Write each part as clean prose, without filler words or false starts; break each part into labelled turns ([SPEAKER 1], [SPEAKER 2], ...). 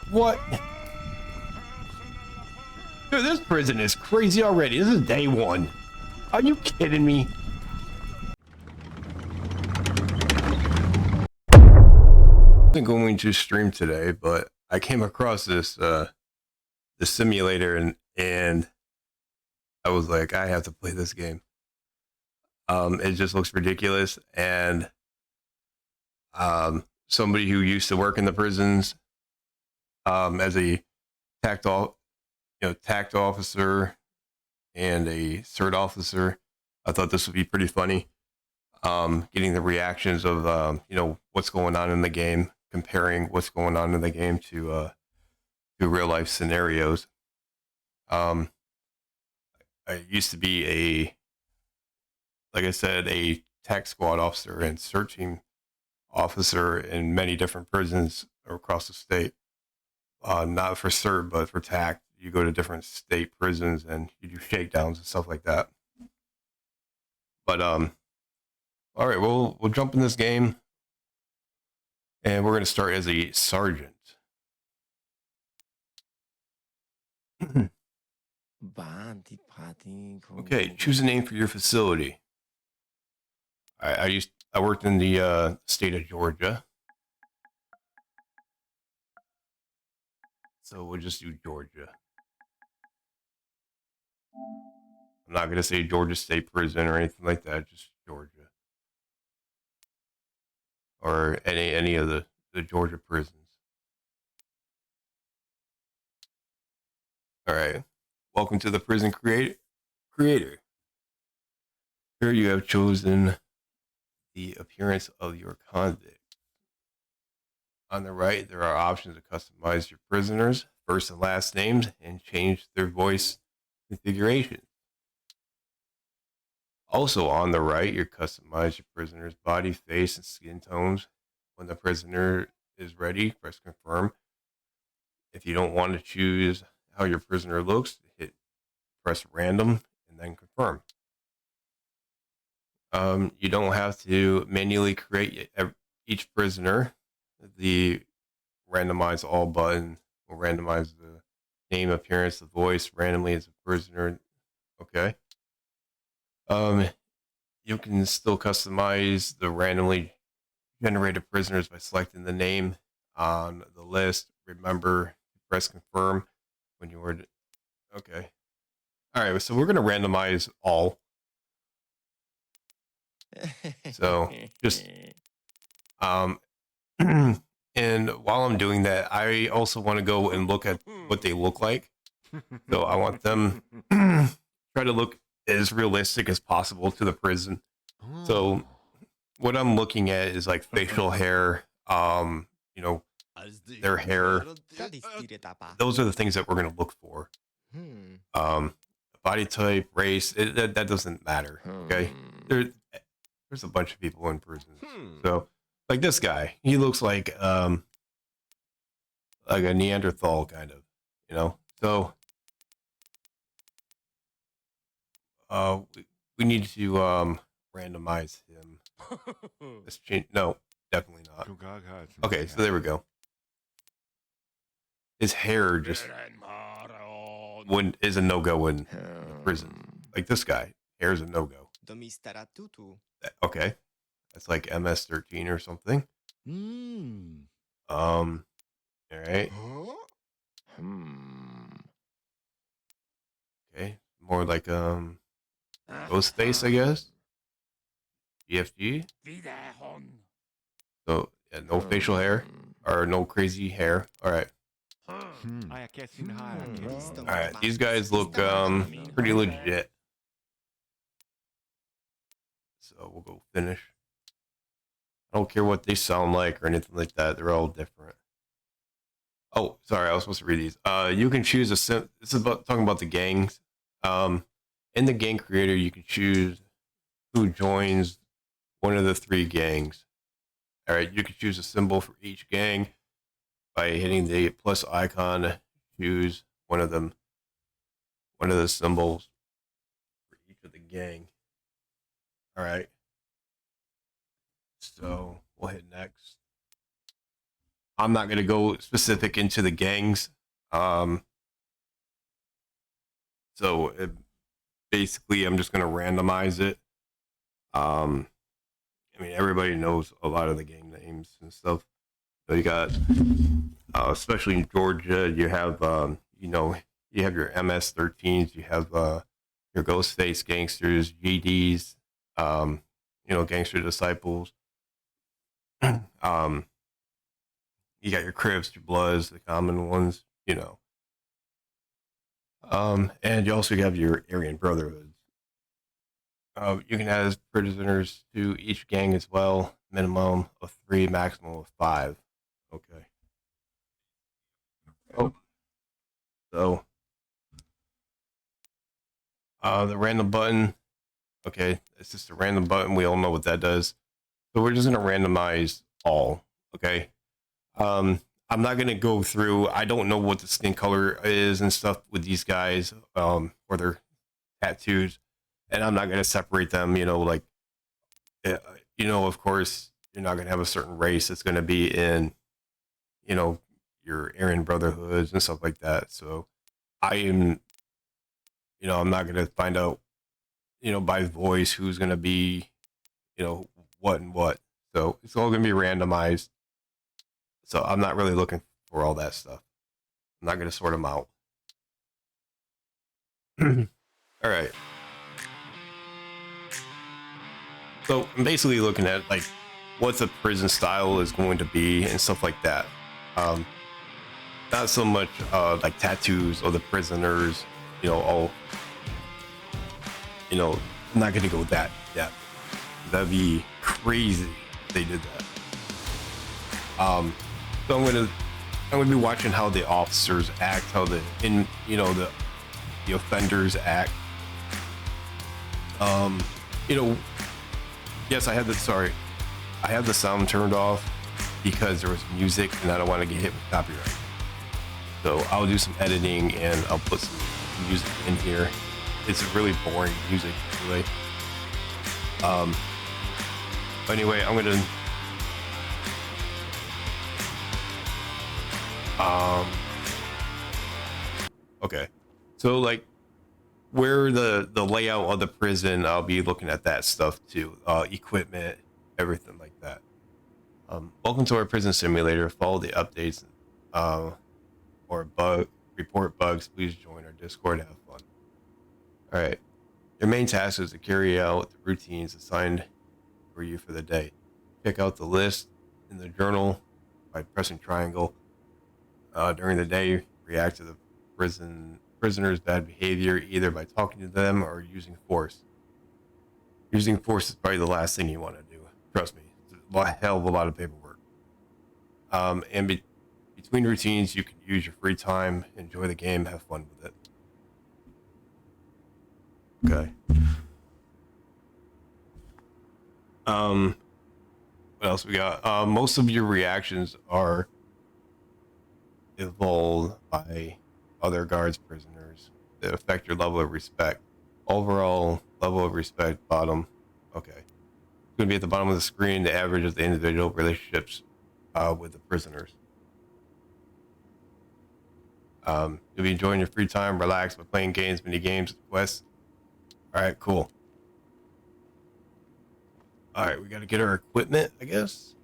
[SPEAKER 1] What? Dude, this prison is crazy already. This is day one. Are you kidding me? I wasn't going to stream today, but I came across this simulator and I was like, I have to play this game. It just looks ridiculous, and somebody who used to work in the prisons as a tact officer and a CERT officer, I thought this would be pretty funny. Getting the reactions of what's going on in the game, comparing what's going on in the game to real life scenarios. I used to be like I said, a tact squad officer and CERT team officer in many different prisons across the state. Not for CERT, but for tact. You go to different state prisons and you do shakedowns and stuff like that. But all right, we'll jump in this game, and we're going to start as a sergeant. Okay, choose a name for your facility. I worked in the state of Georgia, so we'll just do Georgia. I'm not going to say Georgia State Prison or anything like that, just Georgia. Or any of the Georgia prisons. All right. Welcome to the prison creator. Here you have chosen the appearance of your convict. On the right, there are options to customize your prisoners' first and last names and change their voice configuration. Also on the right, you customize your prisoner's body, face, and skin tones. When the prisoner is ready, press confirm. If you don't want to choose how your prisoner looks, press random and then confirm. You don't have to manually create each prisoner. The randomize all button will randomize the name, appearance, the voice randomly as a prisoner. Okay. You can still customize the randomly generated prisoners by selecting the name on the list. Remember, press confirm when you were. Okay. All right. So we're going to randomize all. So just and while I'm doing that, I also want to go and look at what they look like. So I want them try to look as realistic as possible to the prison. So what I'm looking at is like facial hair, their hair. Those are the things that we're going to look for. Body type, race, that doesn't matter. Okay. There's a bunch of people in prison. So like this guy, he looks like a Neanderthal kind of, So we need to randomize him. Let's change. No, definitely not. Okay, so there we go. His hair just is a no-go in prison. Like this guy, hair is a no-go. Okay, that's like MS-13 or something. All right. Okay, more like Ghostface, I guess. GFG. So yeah, no facial hair or no crazy hair. All right. All right, these guys look pretty legit. So we'll go finish. I don't care what they sound like or anything like that. They're all different. Oh, sorry, I was supposed to read these. You can choose this is talking about the gangs. In the gang creator, you can choose who joins one of the 3 gangs. All right, you can choose a symbol for each gang by hitting the plus icon. Choose one of the symbols for each of the gang. All right. So we'll hit next. I'm not going to go specific into the gangs. Um, so basically, I'm just going to randomize it. I mean, everybody knows a lot of the gang names and stuff. So you got, especially in Georgia, you have, you have your MS-13s, you have your Ghostface gangsters, GDs, gangster disciples. um, you got your Crips, your Bloods, the common ones, and you also have your Aryan Brotherhoods. You can add prisoners to each gang as well. Minimum of 3, maximum of 5. Okay. Oh, so the random button. Okay, it's just a random button. We all know what that does. So we're just gonna randomize all. Okay. Um, I'm not gonna go through. I don't know what the skin color is and stuff with these guys, or their tattoos, and I'm not gonna separate them. Uh, of course, you're not gonna have a certain race. It's gonna be in, you know, your Aryan Brotherhoods and stuff like that. So I am, I'm not gonna find out, by voice who's gonna be, what and what. So it's all gonna be randomized. So I'm not really looking for all that stuff. I'm not gonna sort them out. All right. So I'm basically looking at like what the prison style is going to be and stuff like that. Um, Not so much like tattoos or the prisoners, all, I'm not gonna go that depth. That'd be crazy if they did that. So I'm gonna be watching how the officers act, how the offenders act. Um, you know, yes, I have the sound turned off because there was music and I don't want to get hit with copyright. So I'll do some editing and I'll put some music in here. It's really boring music anyway. Anyway, I'm gonna okay. So like where the layout of the prison, I'll be looking at that stuff too. Equipment, everything like that. Welcome to our prison simulator. Follow the updates or report bugs. Please join our Discord. Have fun. All right. Your main task is to carry out the routines assigned for you for the day. Check out the list in the journal by pressing triangle. During the day, react to the prisoner's bad behavior either by talking to them or using force. Using force is probably the last thing you want to do. Trust me, it's a hell of a lot of paperwork. And between routines, you can use your free time, enjoy the game, have fun with it. Okay. What else we got? Most of your reactions are evolved by other guards, prisoners that affect your level of respect. Overall level of respect, bottom. Okay. It's going to be at the bottom of the screen, the average of the individual relationships with the prisoners. You'll be enjoying your free time, relax by playing games, mini games, quests. All right, cool. All right, we got to get our equipment, I guess.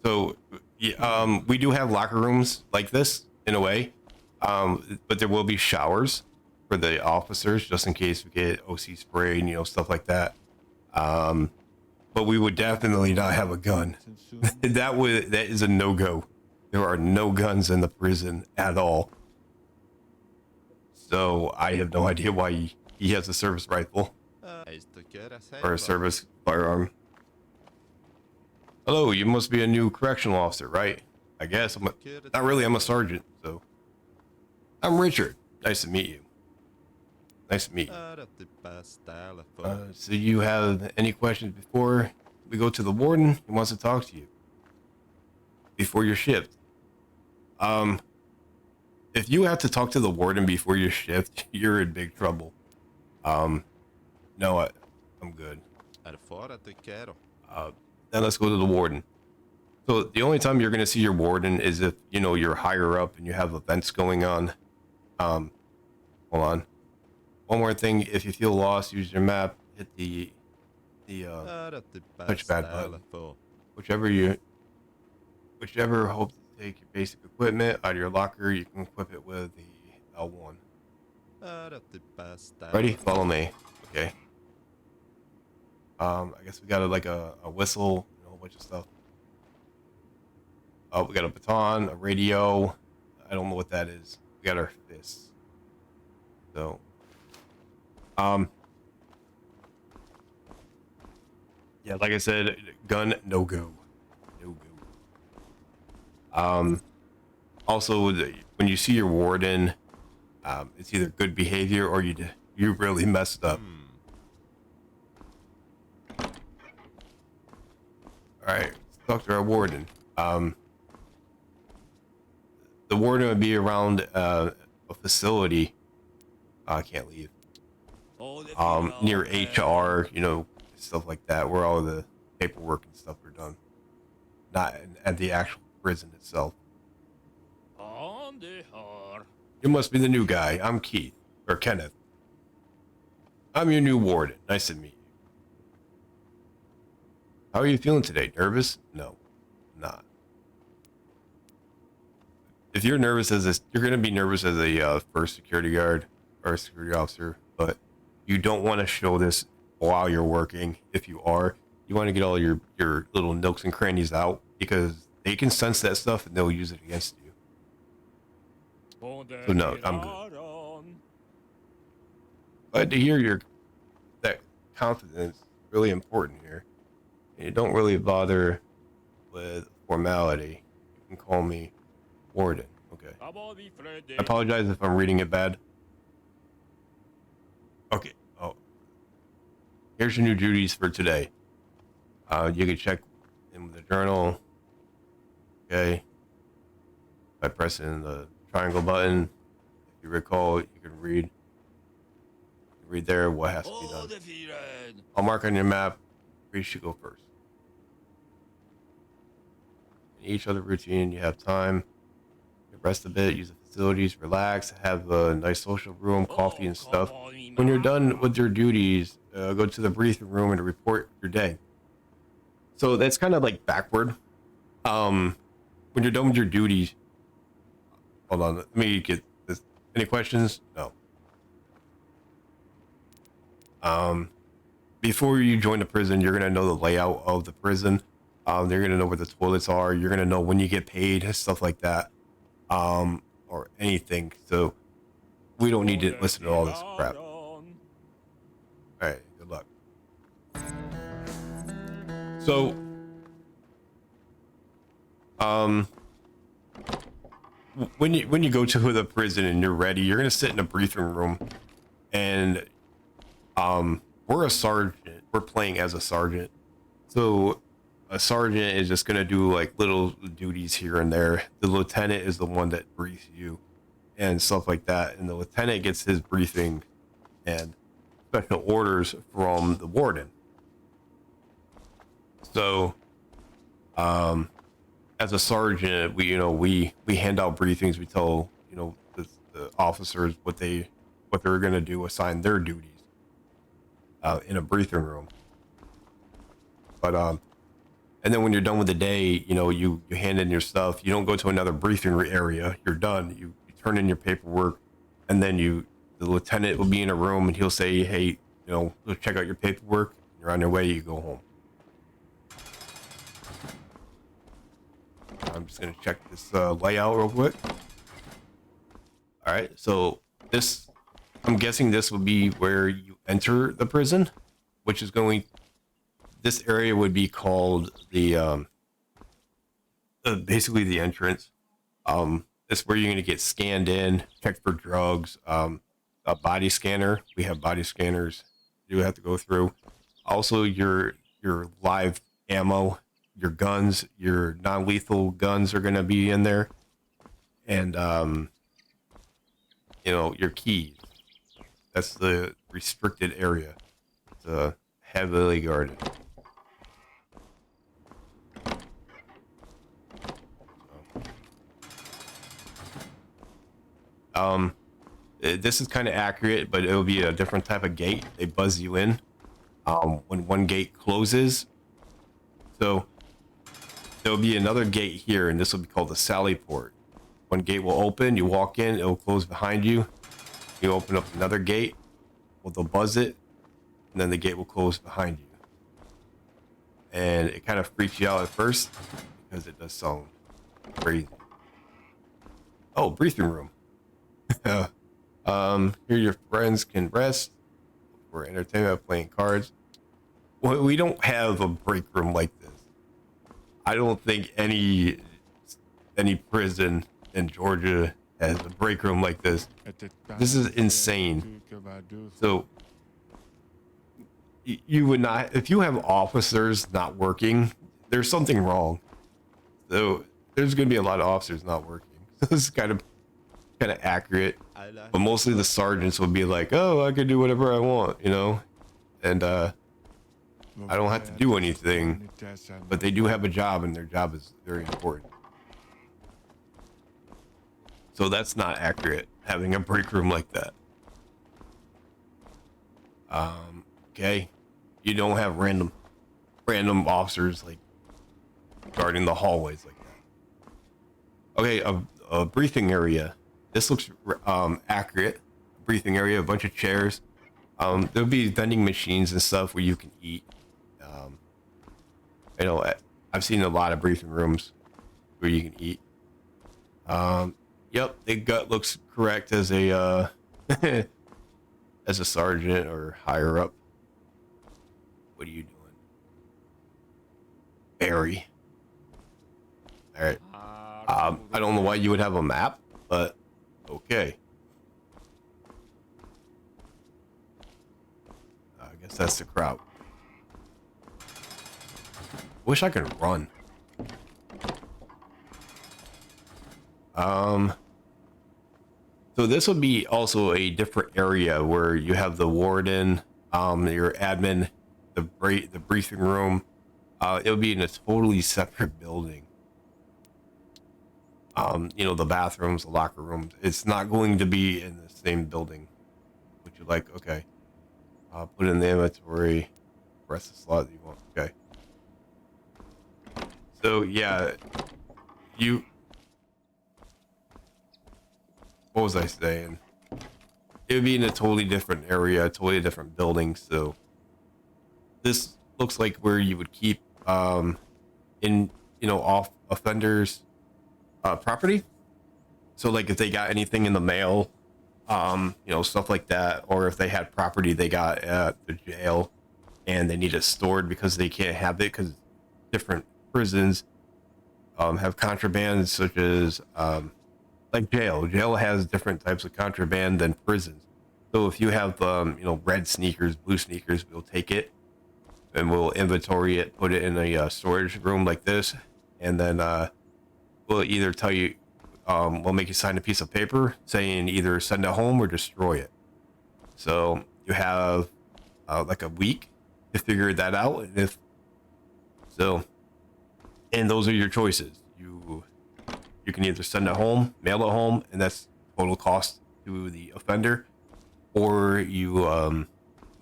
[SPEAKER 1] So, we do have locker rooms like this in a way, but there will be showers for the officers just in case we get OC spray and stuff like that. But we would definitely not have a gun. That is a no-go. There are no guns in the prison at all. So I have no idea why he has a service rifle or a service firearm. Hello, you must be a new correctional officer, right? I guess. Not really, I'm a sergeant, so. I'm Richard. Nice to meet you. Nice to meet you. So you have any questions before we go to the warden? He wants to talk to you. Before your shift. If you have to talk to the warden before your shift, you're in big trouble. No, I'm good. Then let's go to the warden. So the only time you're going to see your warden is if, you know, you're higher up and you have events going on. Um, hold on. One more thing, if you feel lost, use your map, hit the touchpad button. Whichever you whichever hopes to take your basic equipment out of your locker, you can equip it with the L1. Ready? Follow me. Okay. I guess we got like a whistle, a whole bunch of stuff. Oh, we got a baton, a radio. I don't know what that is. We got our fists. So, yeah, like I said, gun no go, no go. Also, when you see your warden, it's either good behavior or you really messed up. All right, let's talk to our warden. The warden would be around a facility. I can't leave. Near HR, you know, stuff like that, where all the paperwork and stuff are done. Not at the actual prison itself. You must be the new guy. I'm Keith, or Kenneth. I'm your new warden. Nice to meet you. How are you feeling today? Nervous? No, not. If you're nervous you're going to be nervous as a first security guard or a security officer, but you don't want to show this while you're working. If you are, you want to get all your little nooks and crannies out because they can sense that stuff and they'll use it against you. So no, I'm good. Glad to hear that confidence is really important here. And you don't really bother with formality. You can call me Warden. Okay. I apologize if I'm reading it bad. Okay. Oh. Here's your new duties for today. You can check in with the journal. Okay. By pressing the triangle button. If you recall, you can read there what has to be done. I'll mark on your map where you should go first. In each other routine, you have time. You rest a bit, use the facilities, relax, have a nice social room, coffee and stuff. When you're done with your duties, go to the briefing room and report your day. So that's kind of like backward. When you're done with your duties, hold on, let me get this. Any questions? No. Before you join the prison, you're gonna know the layout of the prison. You're gonna know where the toilets are. You're gonna know when you get paid, stuff like that, or anything. So we don't need to listen to all this crap. All right, good luck. So, when you go to the prison and you're ready, you're gonna sit in a briefing room, and we're a sergeant. We're playing as a sergeant. So a sergeant is just gonna do like little duties here and there. The lieutenant is the one that briefs you and stuff like that. And the lieutenant gets his briefing and special orders from the warden. So, as a sergeant, we hand out briefings. We tell the officers what they're gonna do, assign their duties in a briefing room. But and then when you're done with the day, you hand in your stuff. You don't go to another briefing area. You're done. You turn in your paperwork, and then the lieutenant will be in a room and he'll say, hey, go check out your paperwork. You're on your way. You go home. I'm just gonna check this layout real quick. All right, so I'm guessing this will be where you enter the prison, which is this area would be called the basically the entrance. It's where you're gonna get scanned in, checked for drugs, a body scanner. We have body scanners you have to go through. Also your live ammo, your guns, your non-lethal guns are gonna be in there, and your keys. That's the restricted area. It's heavily guarded. This is kind of accurate, but it'll be a different type of gate. They buzz you in when one gate closes. So there'll be another gate here, and this will be called the Sally port. One gate will open, you walk in, it'll close behind you. You open up another gate, well, they'll buzz it, and then the gate will close behind you. And it kind of freaks you out at first because it does sound crazy. Oh, briefing room. Here your friends can rest for entertainment, playing cards. Well, we don't have a break room like this. I don't think any prison in Georgia has a break room like this. This is insane. So you would not, if you have officers not working, there's something wrong. So there's going to be a lot of officers not working. So this is kind of accurate, but mostly the sergeants will be like, oh, I can do whatever I want, you know, and I don't have to do anything, but they do have a job, and their job is very important. So that's not accurate, having a break room like that. Okay, you don't have random officers like guarding the hallways like that. Okay, a briefing area. This looks accurate. Briefing area, a bunch of chairs. There'll be vending machines and stuff where you can eat. You know, I've seen a lot of briefing rooms where you can eat. Yep, the gut looks correct as a as a sergeant or higher up. What are you doing, Barry? All right. I don't know why you would have a map, but okay. I guess that's the crowd. Wish I could run. So this would be also a different area where you have the warden, your admin, the briefing room. It'll be in a totally separate building. You know, the bathrooms, the locker rooms. It's not going to be in the same building. Would you like? Okay. Put in the inventory. Press the slot that you want. Okay. So yeah, what was I saying? It would be in a totally different area, a totally different building. So this looks like where you would keep in, you know, off offenders property. So like if they got anything in the mail, you know, stuff like that, or if they had property they got at the jail and they need it stored because they can't have it because different prisons have contraband, such as like jail has different types of contraband than prisons. So if you have you know, red sneakers, blue sneakers, we'll take it and we'll inventory it, put it in a storage room like this, and then we'll either tell you, we'll make you sign a piece of paper saying either send it home or destroy it. So you have like a week to figure that out, and if so, and those are your choices. You can either send it home, mail it home, and that's total cost to the offender, or you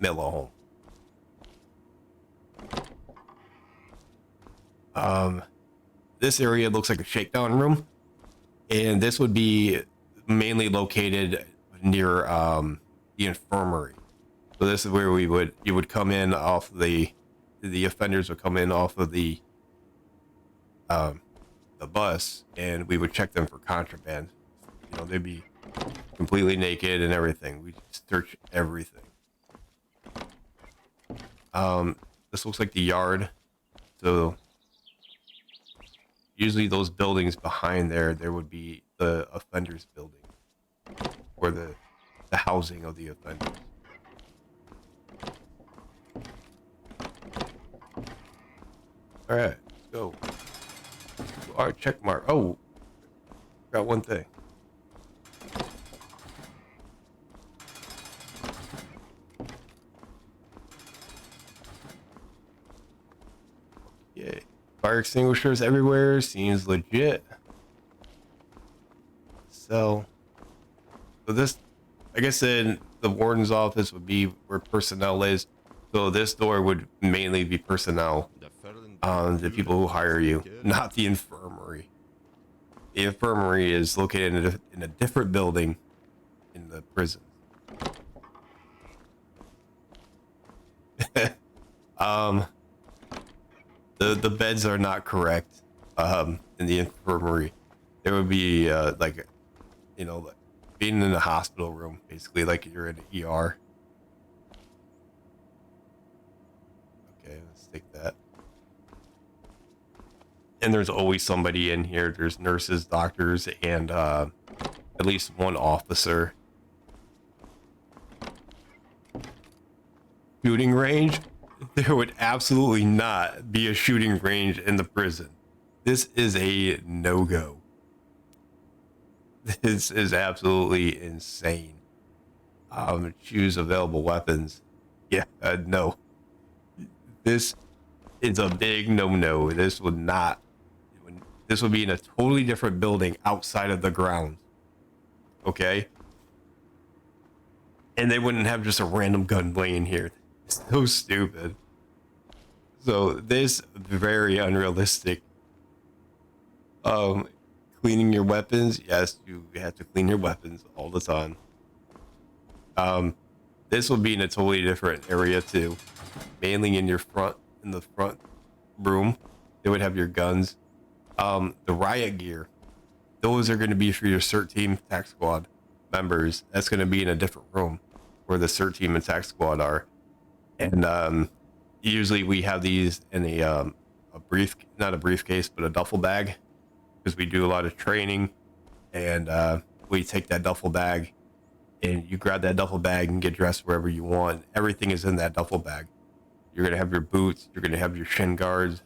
[SPEAKER 1] mail it home. This area looks like a shakedown room, and this would be mainly located near the infirmary. So this is where you would come in off the offenders would come in off of the bus, and we would check them for contraband. You know, they'd be completely naked and everything. We search everything. This looks like the yard. So usually those buildings behind there would be the offenders building, or the housing of the offenders. All right, let's go. All right, check mark. Oh, got one thing. Yeah, fire extinguishers everywhere. Seems legit. So, So this, like I said, the warden's office would be where personnel is. So this door would mainly be personnel, the people who hire you, not the infirmary. The infirmary is located in a different building in the prison. um, the beds are not correct. In the infirmary, there would be like, like being in a hospital room, basically like you're in an ER. Okay, let's take that. And there's always somebody in here. There's nurses, doctors, and at least one officer. Shooting range? There would absolutely not be a shooting range in the prison. This is a no-go. This is absolutely insane. Choose available weapons. Yeah, no. This is a big no-no. This would not. This would be in a totally different building outside of the grounds. Okay? And they wouldn't have just a random gun laying here. It's so stupid. So this very unrealistic. Cleaning your weapons. Yes, you have to clean your weapons all the time. This will be in a totally different area too. Mainly in the front room. They would have your guns. The riot gear. Those are going to be for your CERT team, Tact squad members. That's going to be in a different room where the CERT team and Tact squad are. And usually we have these in a not a briefcase, but a duffel bag, because we do a lot of training, and we take that duffel bag, and you grab that duffel bag and get dressed wherever you want. Everything is in that duffel bag. You're gonna have your boots, you're gonna have your shin guards,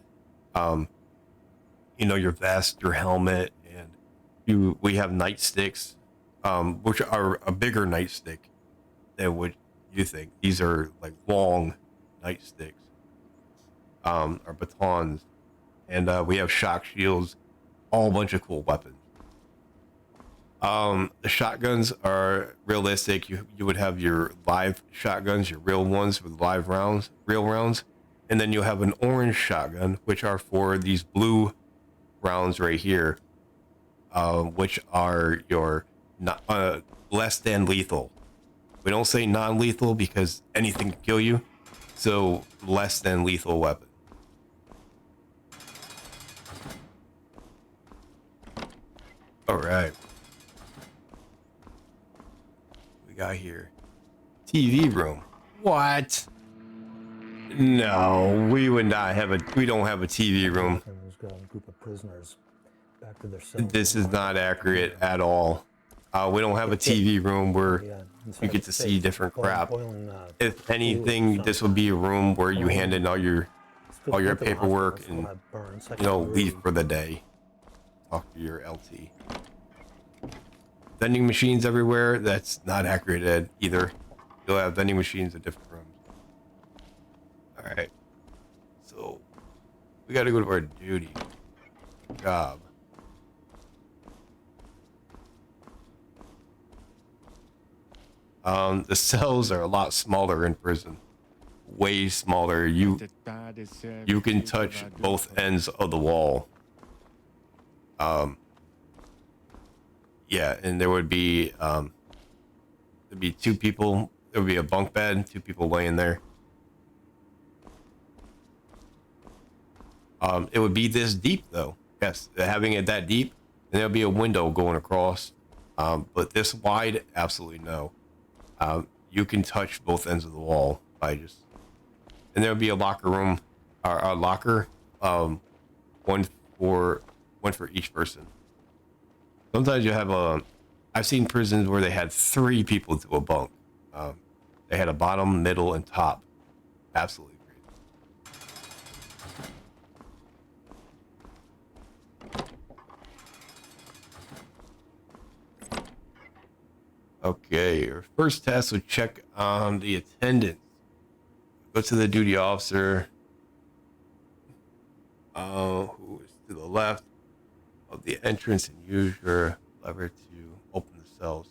[SPEAKER 1] your vest, your helmet, and we have nightsticks, which are a bigger nightstick than what you think. These are like long nightsticks, or batons, and we have shock shields, all bunch of cool weapons. The shotguns are realistic. You would have your live shotguns, your real ones with live rounds, real rounds, and then you'll have an orange shotgun, which are for these blue rounds right here, which are your less than lethal. We don't say non-lethal because anything can kill you, so less than lethal weapon. All right. We got here. TV room. What? No, we would not have we don't have a TV room.
[SPEAKER 2] Group of prisoners back to their
[SPEAKER 1] This is not accurate at all. We don't have a TV room where you get to see different crap. If anything, this would be a room where you hand in all your paperwork and leave for the day. Talk to your LT. Vending machines everywhere. That's not accurate either. You'll have vending machines in different rooms. All right. So we got to go to our duty job. The cells are a lot smaller in prison. Way smaller. You can touch both ends of the wall. Yeah, and there would be there'd be two people. There would be a bunk bed, two people laying there. It would be this deep though. Yes, having it that deep, and there'll be a window going across. But this wide, absolutely no. You can touch both ends of the wall by and there'll be a locker room, or a locker, one for each person. Sometimes you have I've seen prisons where they had 3 people to a bunk. They had a bottom, middle, and top. Absolutely great. Okay, your first task would check on the attendance. Go to the duty officer, who is to the left of the entrance, and use your lever to open the cells.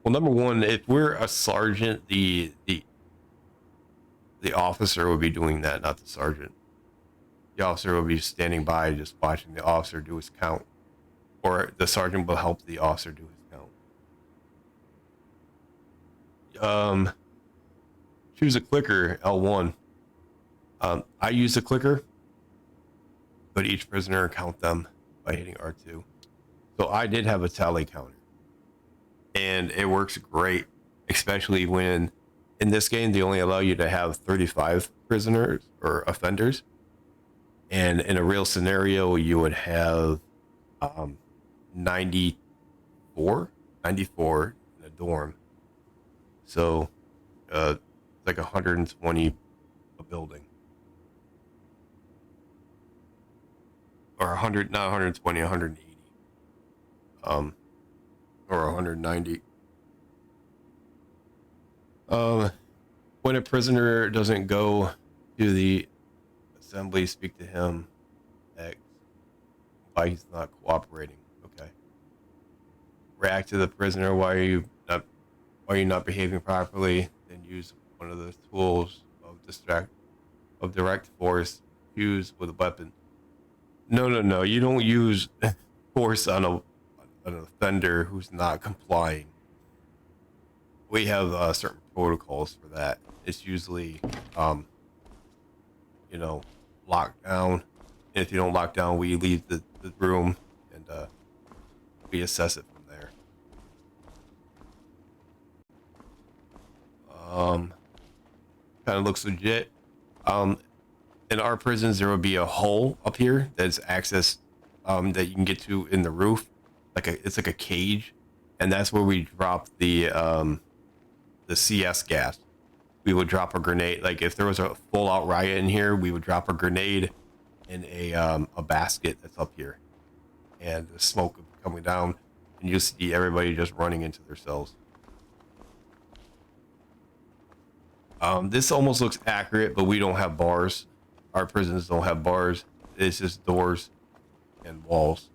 [SPEAKER 1] Well, number one, if we're a sergeant, the officer would be doing that, not the sergeant. The officer will be standing by, just watching the officer do his count, or the sergeant will help the officer do his count. Choose a clicker, L1. I use the clicker, but each prisoner count them by hitting R2. So I did have a tally counter, and it works great, especially when in this game they only allow you to have 35 prisoners or offenders, and in a real scenario you would have 94 94 in a dorm. So like 120 a building, or 100, not 120, 180, or 190. When a prisoner doesn't go to the assembly, speak to him. X. Why he's not cooperating. Okay. React to the prisoner. Why are you not behaving properly? Then use one of the tools of direct force. Use with a weapon. No. You don't use force on an offender who's not complying. We have certain protocols for that. It's usually, locked down. And if you don't lock down, we leave the room and we assess it from there. Kind of looks legit. In our prisons, there will be a hole up here that's access that you can get to in the roof. It's like a cage, and that's where we drop the CS gas. We would drop a grenade. Like if there was a full out riot in here, we would drop a grenade in a basket that's up here, and the smoke would be coming down, and you see everybody just running into their cells. This almost looks accurate, but we don't have bars. Our prisons don't have bars. It's just doors and walls.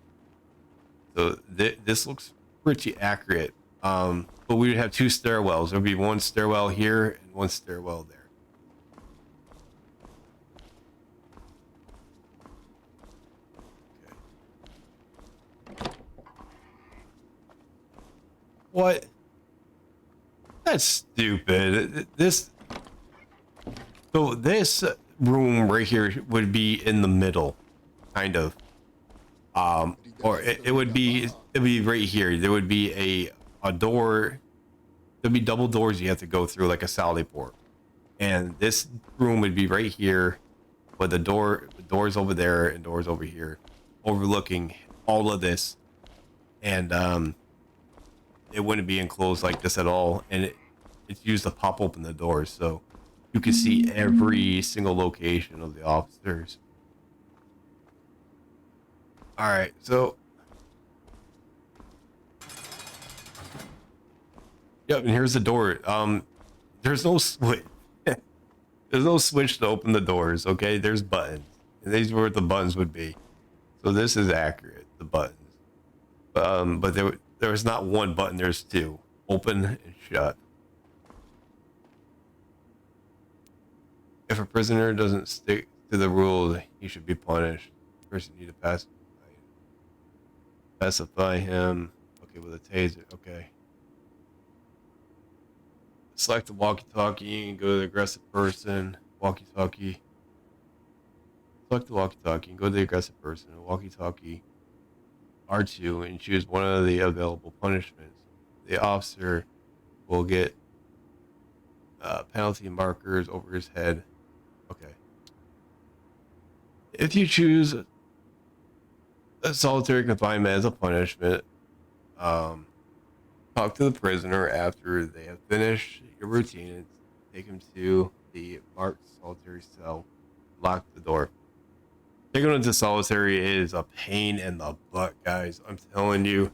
[SPEAKER 1] So this looks pretty accurate. But we would have two stairwells. There'd be one stairwell here and one stairwell there. Okay. What? That's stupid. So this room right here would be in the middle, kind of. Or it would be right here. There would be a door. There'd be double doors you have to go through, like a Sally port. And this room would be right here, with the doors over there and doors over here, overlooking all of this. And it wouldn't be enclosed like this at all. And it's used to pop open the doors, so you can see every single location of the officers. All right, so yep, and here's the door. There's no switch. There's no switch to open the doors. Okay, there's buttons, and these are what the buttons would be. So this is accurate. The buttons, but there's not one button. There's two: open and shut. If a prisoner doesn't stick to the rules, he should be punished. First, you need to pacify him. Okay, with a taser. Okay. Select the walkie-talkie and go to the aggressive person. Walkie-talkie. Select the walkie-talkie and go to the aggressive person. Walkie-talkie R2 and choose one of the available punishments. The officer will get penalty markers over his head. Okay. If you choose a solitary confinement as a punishment, talk to the prisoner after they have finished your routine and take him to the marked solitary cell. Lock the door. Taking him into solitary is a pain in the butt, guys. I'm telling you.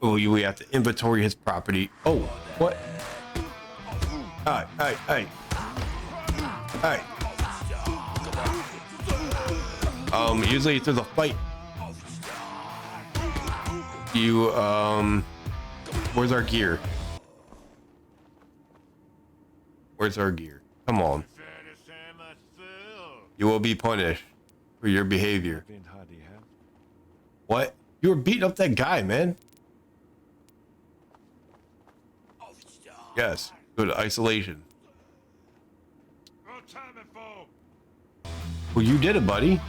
[SPEAKER 1] Oh, we have to inventory his property. Oh, what? Hey. Usually through the fight, you where's our gear? Where's our gear? Come on. You will be punished for your behavior. What? You were beating up that guy, man. Yes. Go to isolation. Well, you did it, buddy.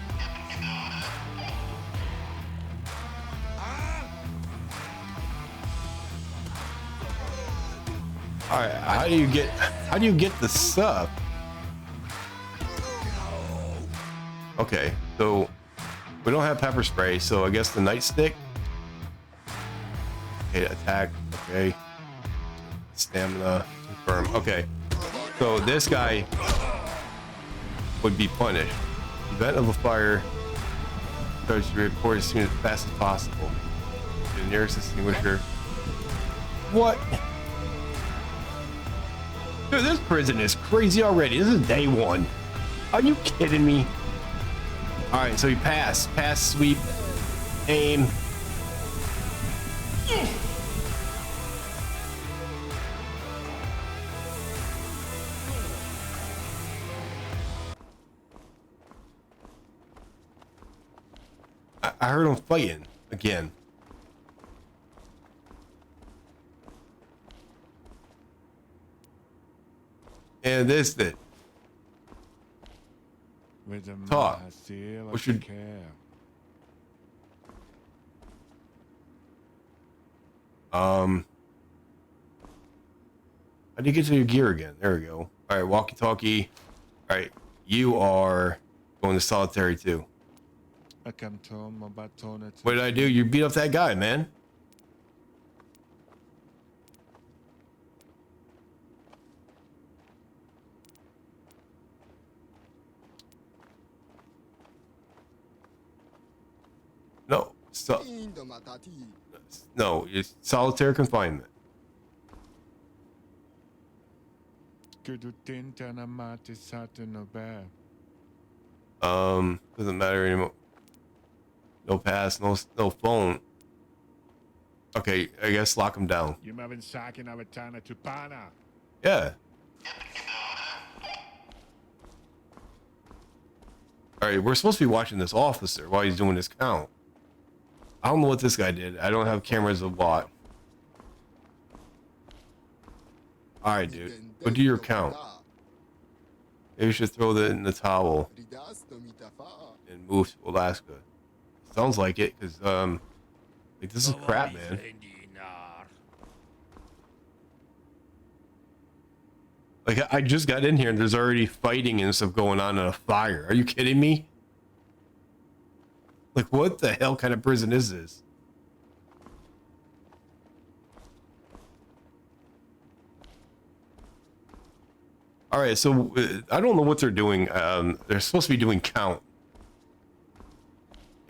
[SPEAKER 1] All right. How do you get the stuff? Okay. So we don't have pepper spray, so I guess the nightstick. Okay, attack. Okay. Stamina. Confirm. Okay. So this guy would be punished. Event of a fire. Starts to report as soon as fast as possible. To the nearest extinguisher. What? Dude, this prison is crazy already. This is day one. Are you kidding me? All right, so you pass, sweep, aim. I heard him fighting again. And this it. Talk. What should? How do you get to your gear again? There we go. All right, walkie-talkie. All right, you are going to solitary too. What did I do? You beat up that guy, man. No, so, no, it's solitary confinement. Doesn't matter anymore. No pass, no phone. Okay, I guess lock him down. Yeah. All right, we're supposed to be watching this officer while he's doing his count. I don't know what this guy did. I don't have cameras of what. All right, dude. Go do your count. Maybe you should throw that in the towel and move to Alaska. Sounds like it, because like this is crap, man. Like I just got in here and there's already fighting and stuff going on in a fire. Are you kidding me? Like what the hell kind of prison is this? All right, so I don't know what they're doing. They're supposed to be doing count.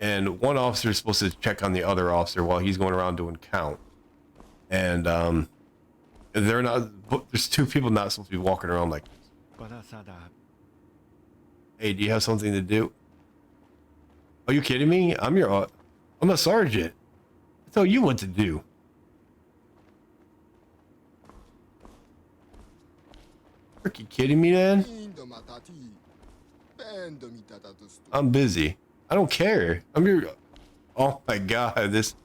[SPEAKER 1] And one officer is supposed to check on the other officer while he's going around doing count. And they're not, there's two people not supposed to be walking around like this. Hey, do you have something to do? Are you kidding me? I'm a sergeant. I tell you what to do. Are you kidding me, man? I'm busy. I don't care. I'm your. Oh my god, this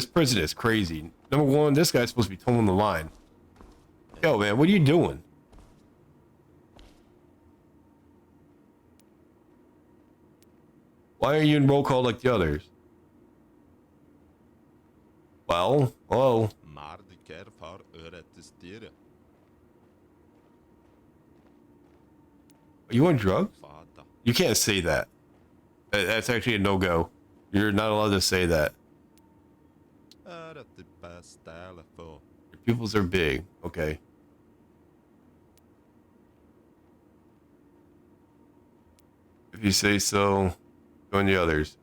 [SPEAKER 1] prison is crazy. Number one, this guy's supposed to be towing the line. Yo, man, what are you doing? Why are you in roll call like the others? Well, hello. Are you on drugs? You can't say that. That's actually a no-go. You're not allowed to say that. Your pupils are big. Okay. If you say so, join the others.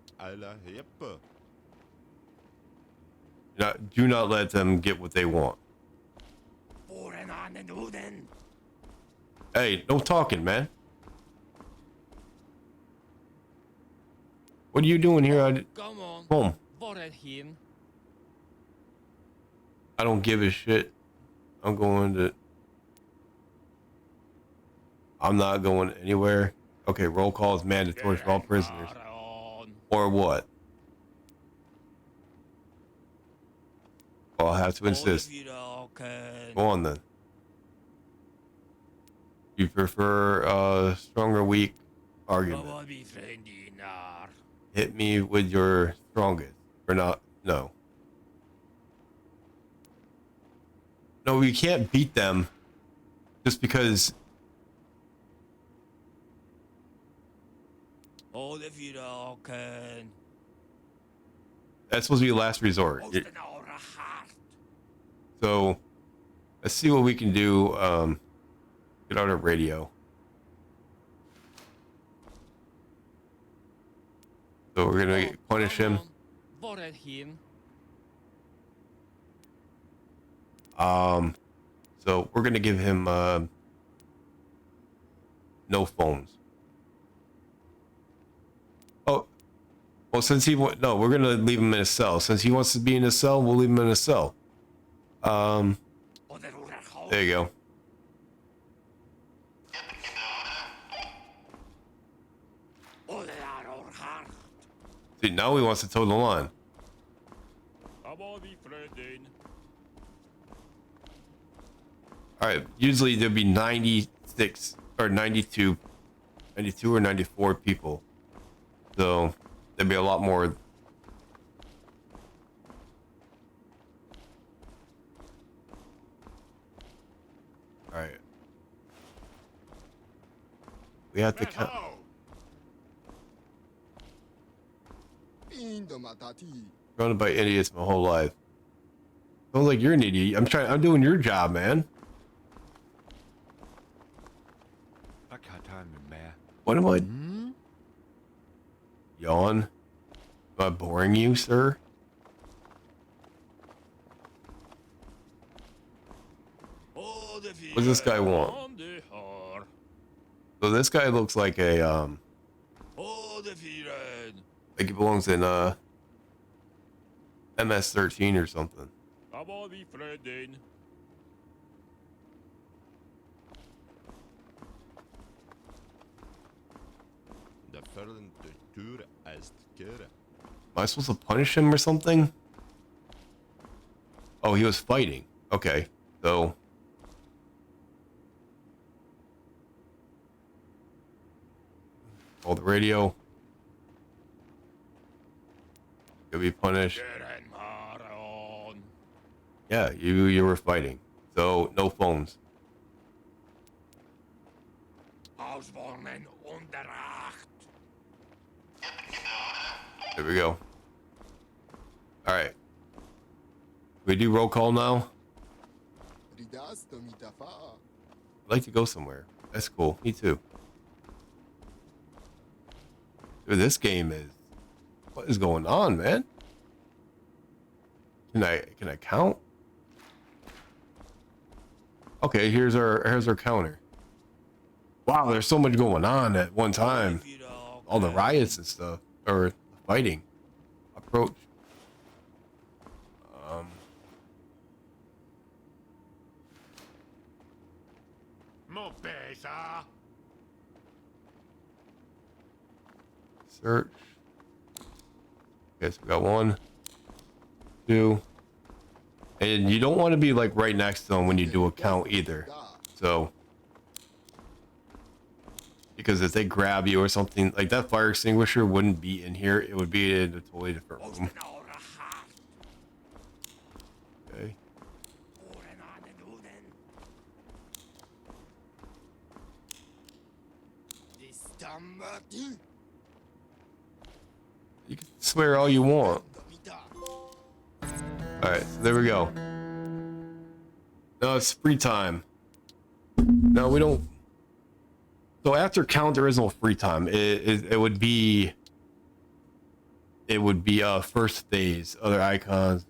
[SPEAKER 1] Do not let them get what they want. Hey, no talking, man. What are you doing here? Home. I don't give a shit. I'm going to. I'm not going anywhere. Okay, roll call is mandatory for all prisoners. Or what? Well, I'll have to insist. Go on then. You prefer strong or weak argument? Hit me with your strongest. Or not? No. No, we can't beat them just because. That's supposed to be last resort. So let's see what we can do. Get out of radio. So we're gonna punish him. So we're gonna give him no phones. Oh, well, since he no, we're gonna leave him in a cell. Since he wants to be in a cell, we'll leave him in a cell. There you go. See, now he wants to toe the line. All right, usually there'd be 96 or 92 or 94 people. So there'd be a lot more. All right. We have to count. Surrounded by idiots my whole life. Sounds like you're an idiot. I'm doing your job, man. What am I? Yawn? Am I boring you, sir? What does this guy want? So this guy looks like a like he belongs in MS-13 or something. Am I supposed to punish him or something? Oh, he was fighting. Okay, so call the radio. You'll be punished. Yeah, you were fighting. So no phones. There we go. All right. We do roll call now. I'd like to go somewhere. That's cool. Me too. Dude, this game is. What is going on, man? Can I count? Okay, here's our counter. Wow, there's so much going on at one time. All the riots and stuff, or fighting. Approach. Search. Okay, so we got 1, 2. And you don't want to be like right next to them when you do a count either. So, because if they grab you or something, like that fire extinguisher wouldn't be in here. It would be in a totally different room. Okay. You can swear all you want. Alright, so there we go. No, it's free time. No, we don't. So after count, there is no free time. It would be. It would be first phase, other icons,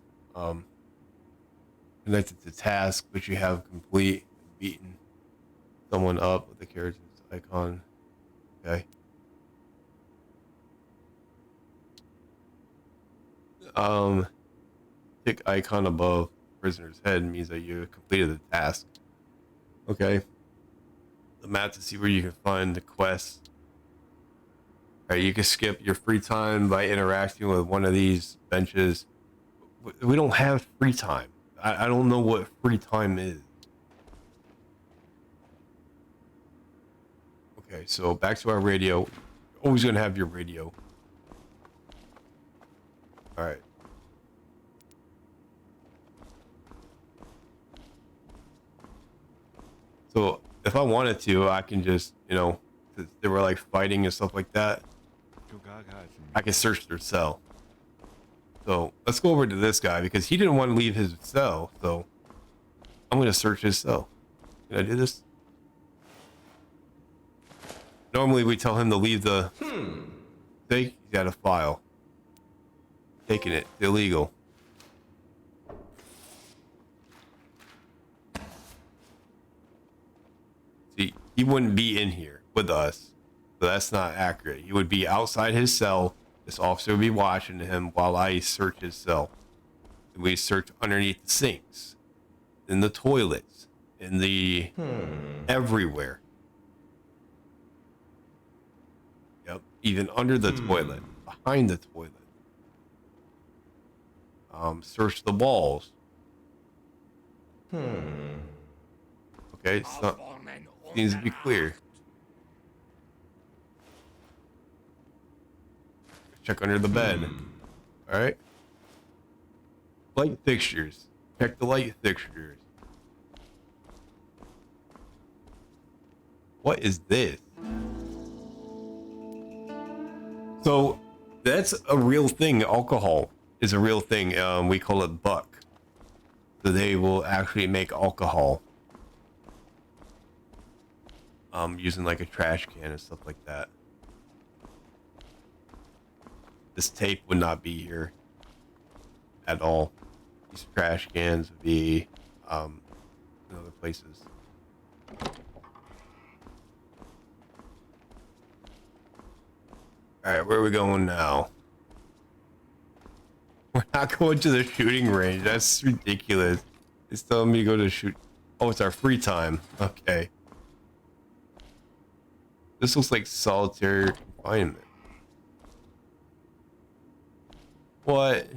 [SPEAKER 1] connected to task, which you have complete, beaten someone up with the character's icon. Okay. Tick icon above prisoner's head means that you completed the task. Okay. the map to see where you can find the quests. All right, you can skip your free time by interacting with one of these benches. We don't have free time. I don't know what free time is. Okay, so back to our radio. Always gonna have your radio. All right. So if I wanted to, I can just, you know, 'cause they were like fighting and stuff like that. I can search their cell. So let's go over to this guy because he didn't want to leave his cell. So I'm gonna search his cell. Can I do this? Normally we tell him to leave the thing. He's got a file. Taking it. Illegal. See, he wouldn't be in here with us. So that's not accurate. He would be outside his cell. This officer would be watching him while I search his cell. And we search underneath the sinks, in the toilets, in the everywhere. Yep, even under the toilet, behind the toilet. Search the walls. Okay, so seems to be clear. Check under the bed. All right. Light fixtures. Check the light fixtures. What is this? So that's a real thing. Alcohol is a real thing. We call it buck. So they will actually make alcohol. Using like a trash can and stuff like that. This tape would not be here at all. These trash cans would be in other places. All right, where are we going now? We're not going to the shooting range. That's ridiculous. It's telling me to go to shoot. Oh, it's our free time. Okay. This looks like solitary confinement. What?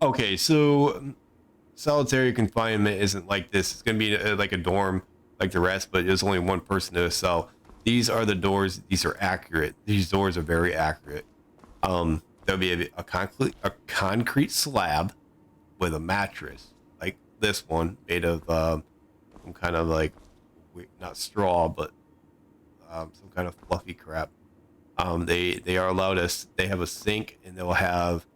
[SPEAKER 1] Okay, so solitary confinement isn't like this. It's gonna be like a dorm like the rest, but there's only one person to a cell. These are the doors. These are accurate. These doors are very accurate. There'll be a concrete slab with a mattress like this one, made of some kind of like not straw, but some kind of fluffy crap. They are allowed us. They have a sink and they'll have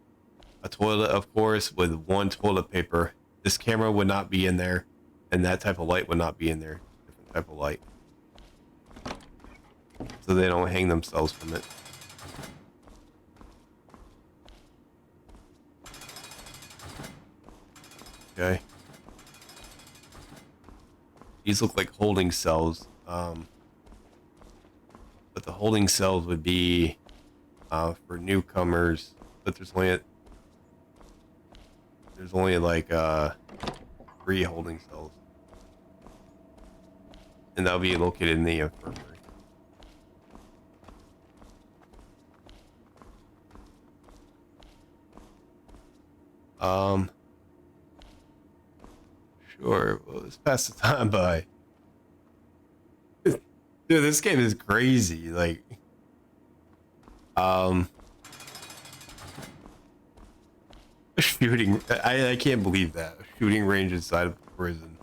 [SPEAKER 1] a toilet, of course, with one toilet paper. This camera would not be in there, and that type of light would not be in there. Different type of light, so they don't hang themselves from it. Okay. These look like holding cells. But the holding cells would be for newcomers. But there's only like 3 holding cells, and that'll be located in the infirmary. Sure. Well, let's pass the time by. Dude, this game is crazy. Like, a shooting. I can't believe that. A shooting range inside of a prison.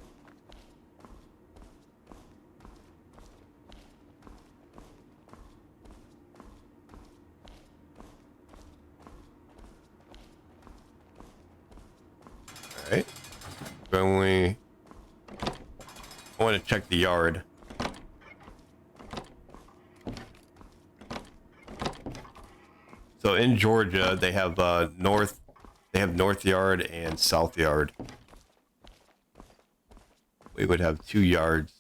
[SPEAKER 1] All right. I want to check the yard. So in Georgia, they have north yard and south yard. We would have 2 yards.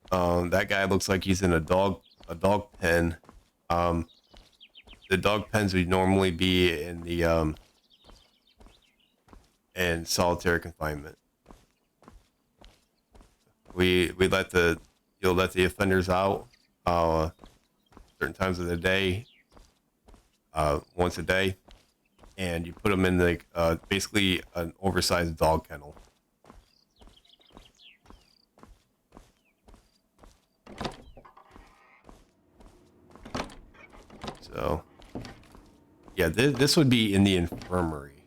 [SPEAKER 1] That guy looks like he's in a dog pen. The dog pens would normally be in the and solitary confinement. We let the you'll let the offenders out certain times of the day, once a day, and you put them in basically an oversized dog kennel. So yeah, this would be in the infirmary.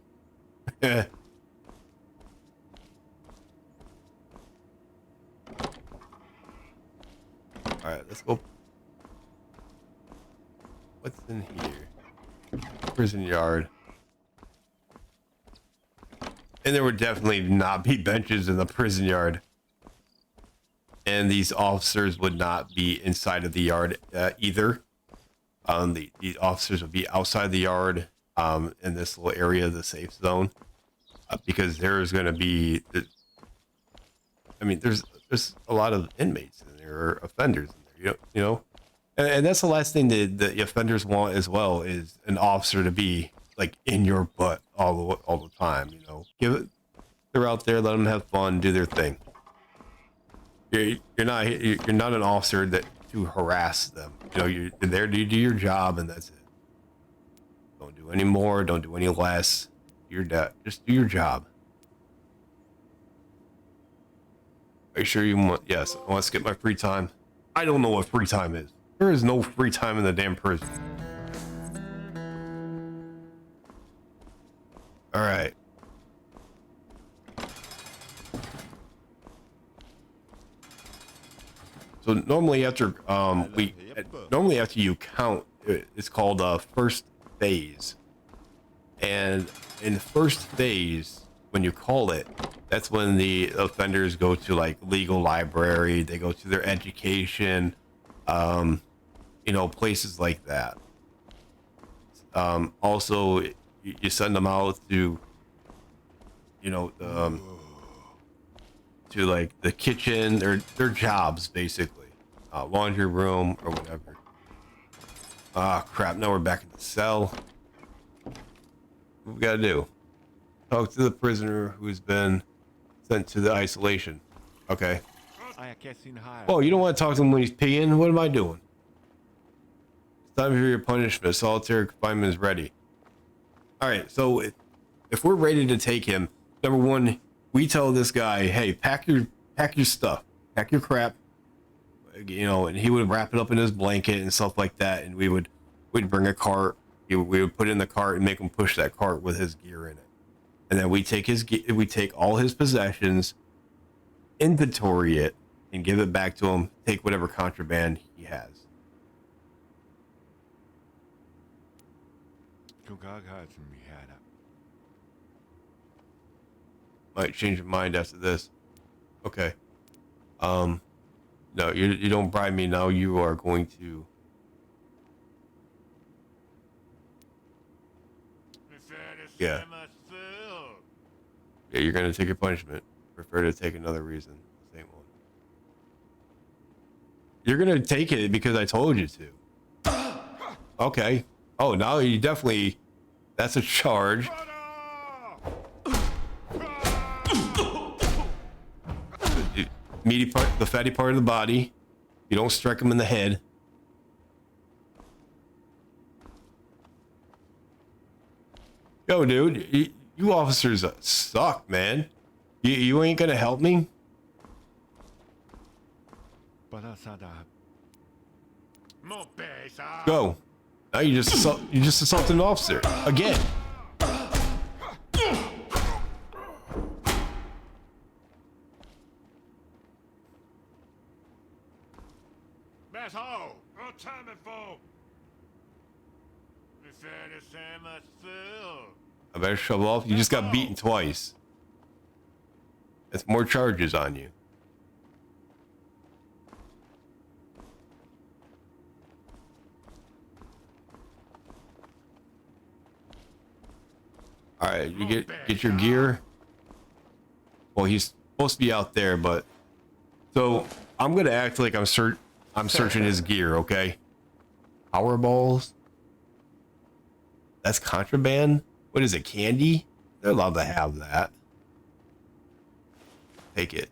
[SPEAKER 1] All right, let's go. What's in here? Prison yard. And there would definitely not be benches in the prison yard. And these officers would not be inside of the yard either. The officers would be outside the yard in this little area, the safe zone, because there's going to be, I mean, there's a lot of inmates in there, or offenders in there, you know, and that's the last thing that the offenders want as well, is an officer to be like in your butt all the time. You know, they're out there, let them have fun, do their thing. You're not an officer to harass them. You know, you're there to do your job, and that's it. Don't do any more, don't do any less. Just do your job. Are you sure you want? Yes, I want to skip my free time. I don't know what free time is. There is no free time in the damn prison. All right. So normally after you count, it's called first phase. And in the first phase, when you call it, that's when the offenders go to like legal library, they go to their education, you know, places like that. Also, you send them out to, you know, to like the kitchen, their jobs basically, laundry room or whatever. Ah, crap! Now we're back in the cell. What we gotta do? Talk to the prisoner who's been sent to the isolation. Okay. Oh, you don't want to talk to him when he's peeing? What am I doing? It's time for your punishment. Solitary confinement is ready. All right. So if we're ready to take him, number one, we tell this guy, hey, pack your stuff, pack your crap, you know, and he would wrap it up in his blanket and stuff like that, and we'd bring a cart, we would put it in the cart and make him push that cart with his gear in it, and then we take all his possessions, inventory it, and give it back to him. Take whatever contraband he has. Might change your mind after this. Okay. No, you don't bribe me now. You are going to. Yeah. Yeah, you're gonna take your punishment. Prefer to take another reason. Same one. You're gonna take it because I told you to. Okay. Oh, now you definitely. That's a charge. Meaty part, the fatty part of the body. You don't strike him in the head. Yo, dude, you officers suck, man. You ain't gonna help me. Go. Now you just assaulted an officer again. I better shove off. You just got beaten twice. That's more charges on you. All right, you get your gear. Well, he's supposed to be out there, but so I'm gonna act like I'm searching his gear. Okay, power balls. That's contraband. What is it? Candy? They're allowed to have that. take it.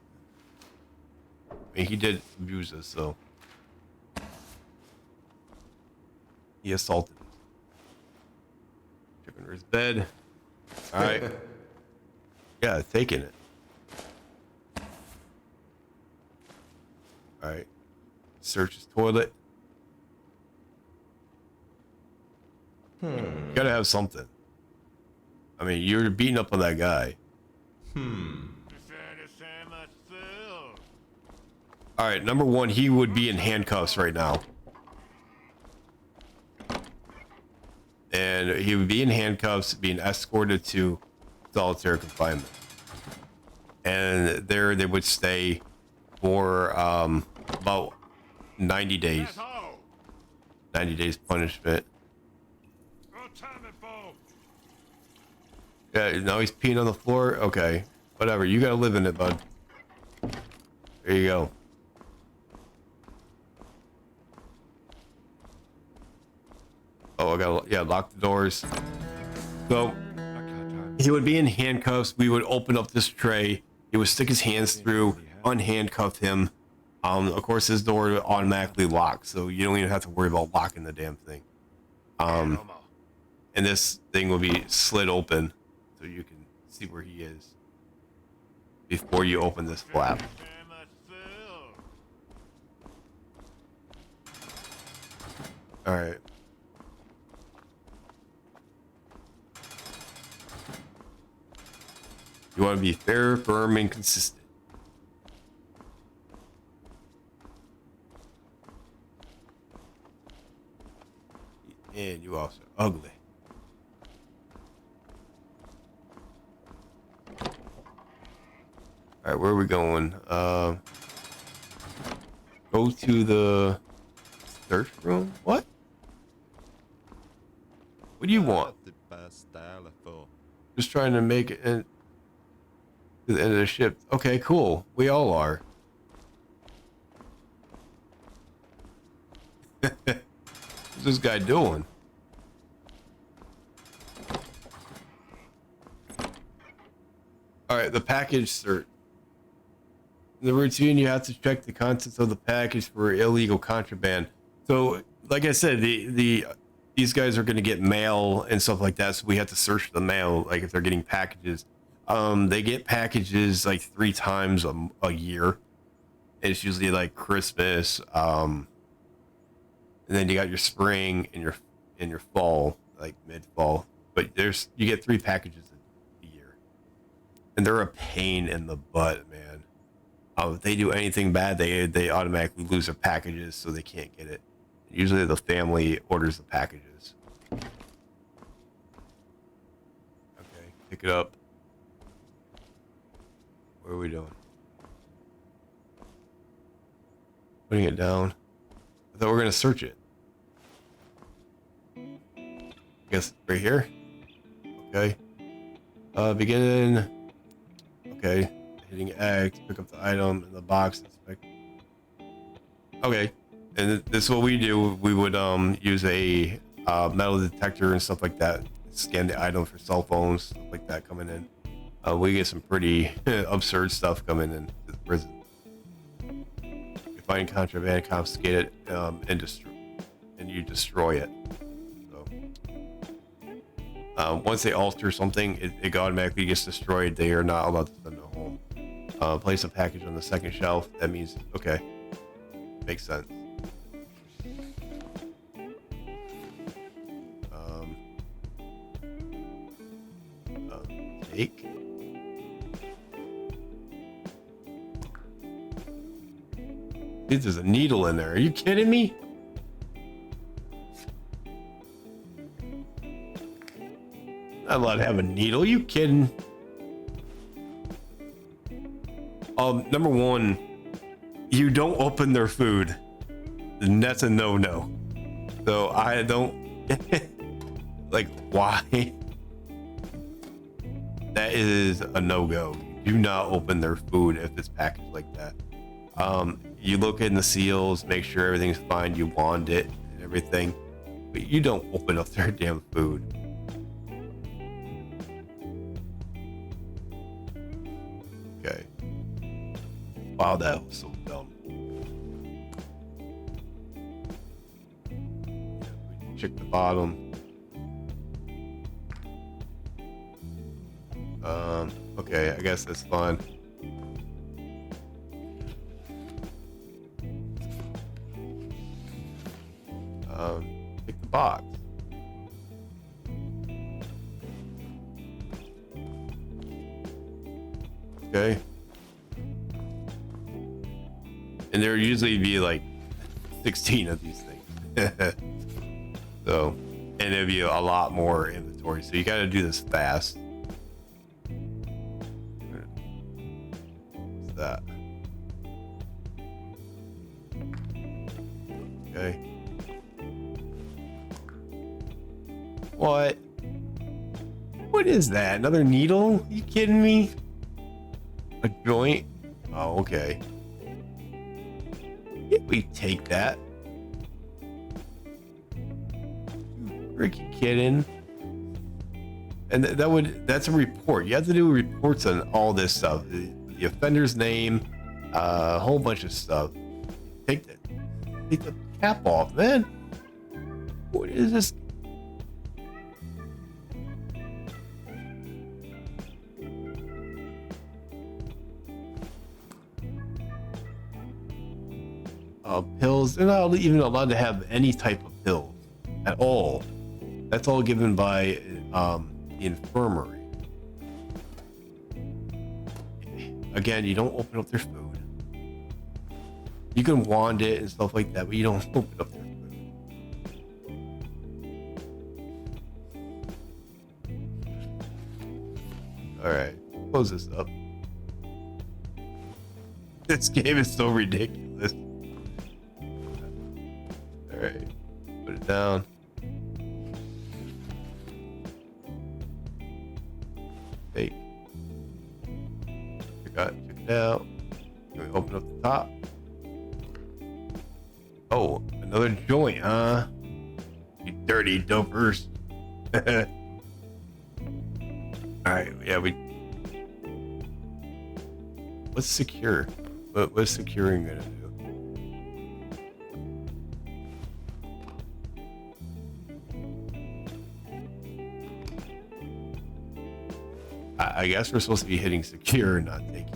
[SPEAKER 1] I mean, he did abuse us, so he assaulted us. Tripping under his bed. All right. Yeah, taking it. All right. Search his toilet. You gotta have something. I mean, you're beating up on that guy. All right, number one, he would be in handcuffs right now. And he would be in handcuffs, being escorted to solitary confinement. And there they would stay for about 90 days. 90 days punishment. Yeah, now he's peeing on the floor. Okay, whatever. You gotta live in it, bud. There you go. Oh, I gotta, yeah, lock the doors. So he would be in handcuffs. We would open up this tray. He would stick his hands through, unhandcuff him. Of course, his door would automatically lock, so you don't even have to worry about locking the damn thing. And this thing will be slid open, so you can see where he is before you open this flap. All right. You want to be fair, firm, and consistent. And you also ugly. All right, where are we going? Go to the search room. What? What do you want? Just trying to make it to the end of the ship. Okay, cool. We all are. What's this guy doing? All right, the package search. In the routine, you have to check the contents of the package for illegal contraband. So, like I said, these guys are going to get mail and stuff like that, so we have to search the mail, like if they're getting packages. They get packages like 3 times a year. It's usually like Christmas, and then you got your spring and your fall, like mid-fall. But you get 3 packages a year, and they're a pain in the butt, man. If they do anything bad, they automatically lose their packages, so they can't get it. Usually the family orders the packages. Okay, pick it up. What are we doing? Putting it down. I thought we were gonna search it. Guess right here. Okay. Begin. Okay. Hitting X, pick up the item in the box. Inspect. Okay. And this is what we do. We would use a metal detector and stuff like that. Scan the item for cell phones, stuff like that coming in. We get some pretty absurd stuff coming in to the prison. You find contraband, confiscate it, and you destroy it. So once they alter something, it automatically gets destroyed. They are not allowed to send it home. Place a package on the second shelf. That means okay, makes sense. Take. Dude, there's a needle in there. Are you kidding me? Not allowed to have a needle. Are you kidding? Number one, you don't open their food. And that's a no-no. So I don't like why. That is a no-go. Do not open their food if it's packaged like that. You look in the seals, make sure everything's fine. You wand it and everything, but you don't open up their damn food. Okay. Wow, that was so dumb. Yeah, we check the bottom. Okay, I guess that's fine. Pick the box. Okay. And there usually be like 16 of these things. So, and it'd be a lot more inventory. So you got to do this fast. What's that? Okay. What? What is that? Another needle? You kidding me? A joint? Oh, okay. Yeah, we take that. Freaking kidding. And that's a report. You have to do reports on all this stuff. The offender's name, a whole bunch of stuff. Take the cap off, man. What is this? Pills. They're not even allowed to have any type of pills at all. That's all given by the infirmary. Again, you don't open up their food. You can wand it and stuff like that, but you don't open up their food. All right, close this up. This game is so ridiculous. All right, put it down. Hey, check it out. Can we open up the top? Oh, another joint, huh? You dirty dopers. All right, yeah, what's secure? What's securing gonna do? I guess we're supposed to be hitting secure, not taking.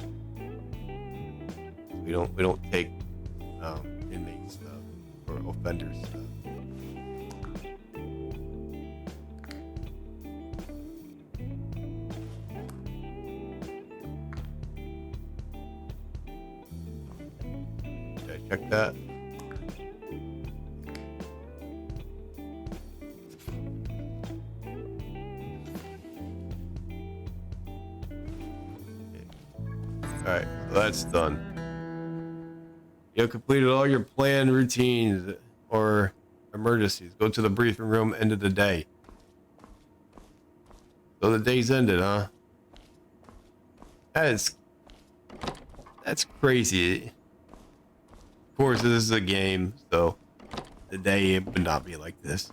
[SPEAKER 1] We don't take inmate stuff or offender stuff. Okay, check that. Alright, so that's done. You have completed all your planned routines or emergencies. Go to the briefing room, end of the day. So the day's ended, huh? That's crazy. Of course, this is a game, so the day would not be like this.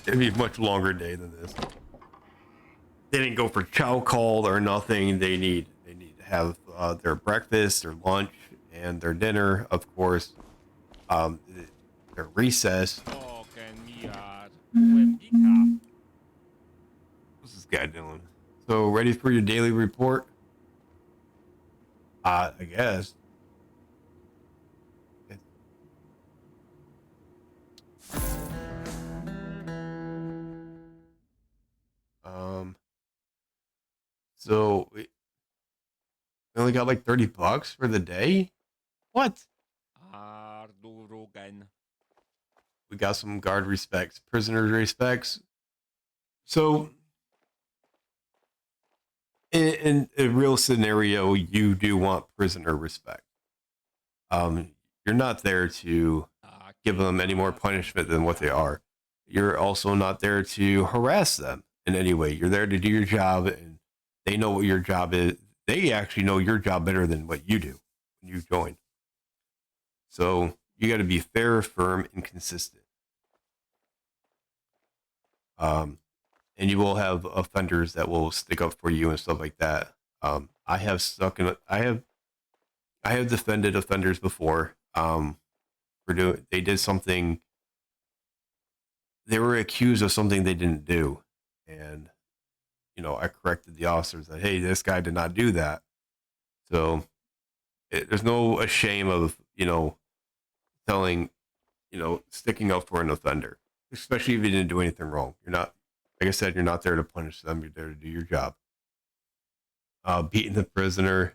[SPEAKER 1] It'd be a much longer day than this. They didn't go for chow call or nothing. They need to have their breakfast, their lunch, and their dinner, of course. Their recess. What's this guy doing? So ready for your daily report? I guess. So we only got like $30 for the day. What? We got some guard respects, prisoner respects. So in a real scenario, you do want prisoner respect. You're not there to give them any more punishment than what they are. You're also not there to harass them in any way. You're there to do your job, and they know what your job is. They actually know your job better than what you do when you join. So you got to be fair, firm, and consistent. And you will have offenders that will stick up for you and stuff like that. I have I have defended offenders before. They did something. They were accused of something they didn't do, and I corrected the officers that, hey, this guy did not do that. So there's no shame of telling, sticking up for an offender, especially if you didn't do anything wrong. You're not, like I said, you're not there to punish them. You're there to do your job. Beating the prisoner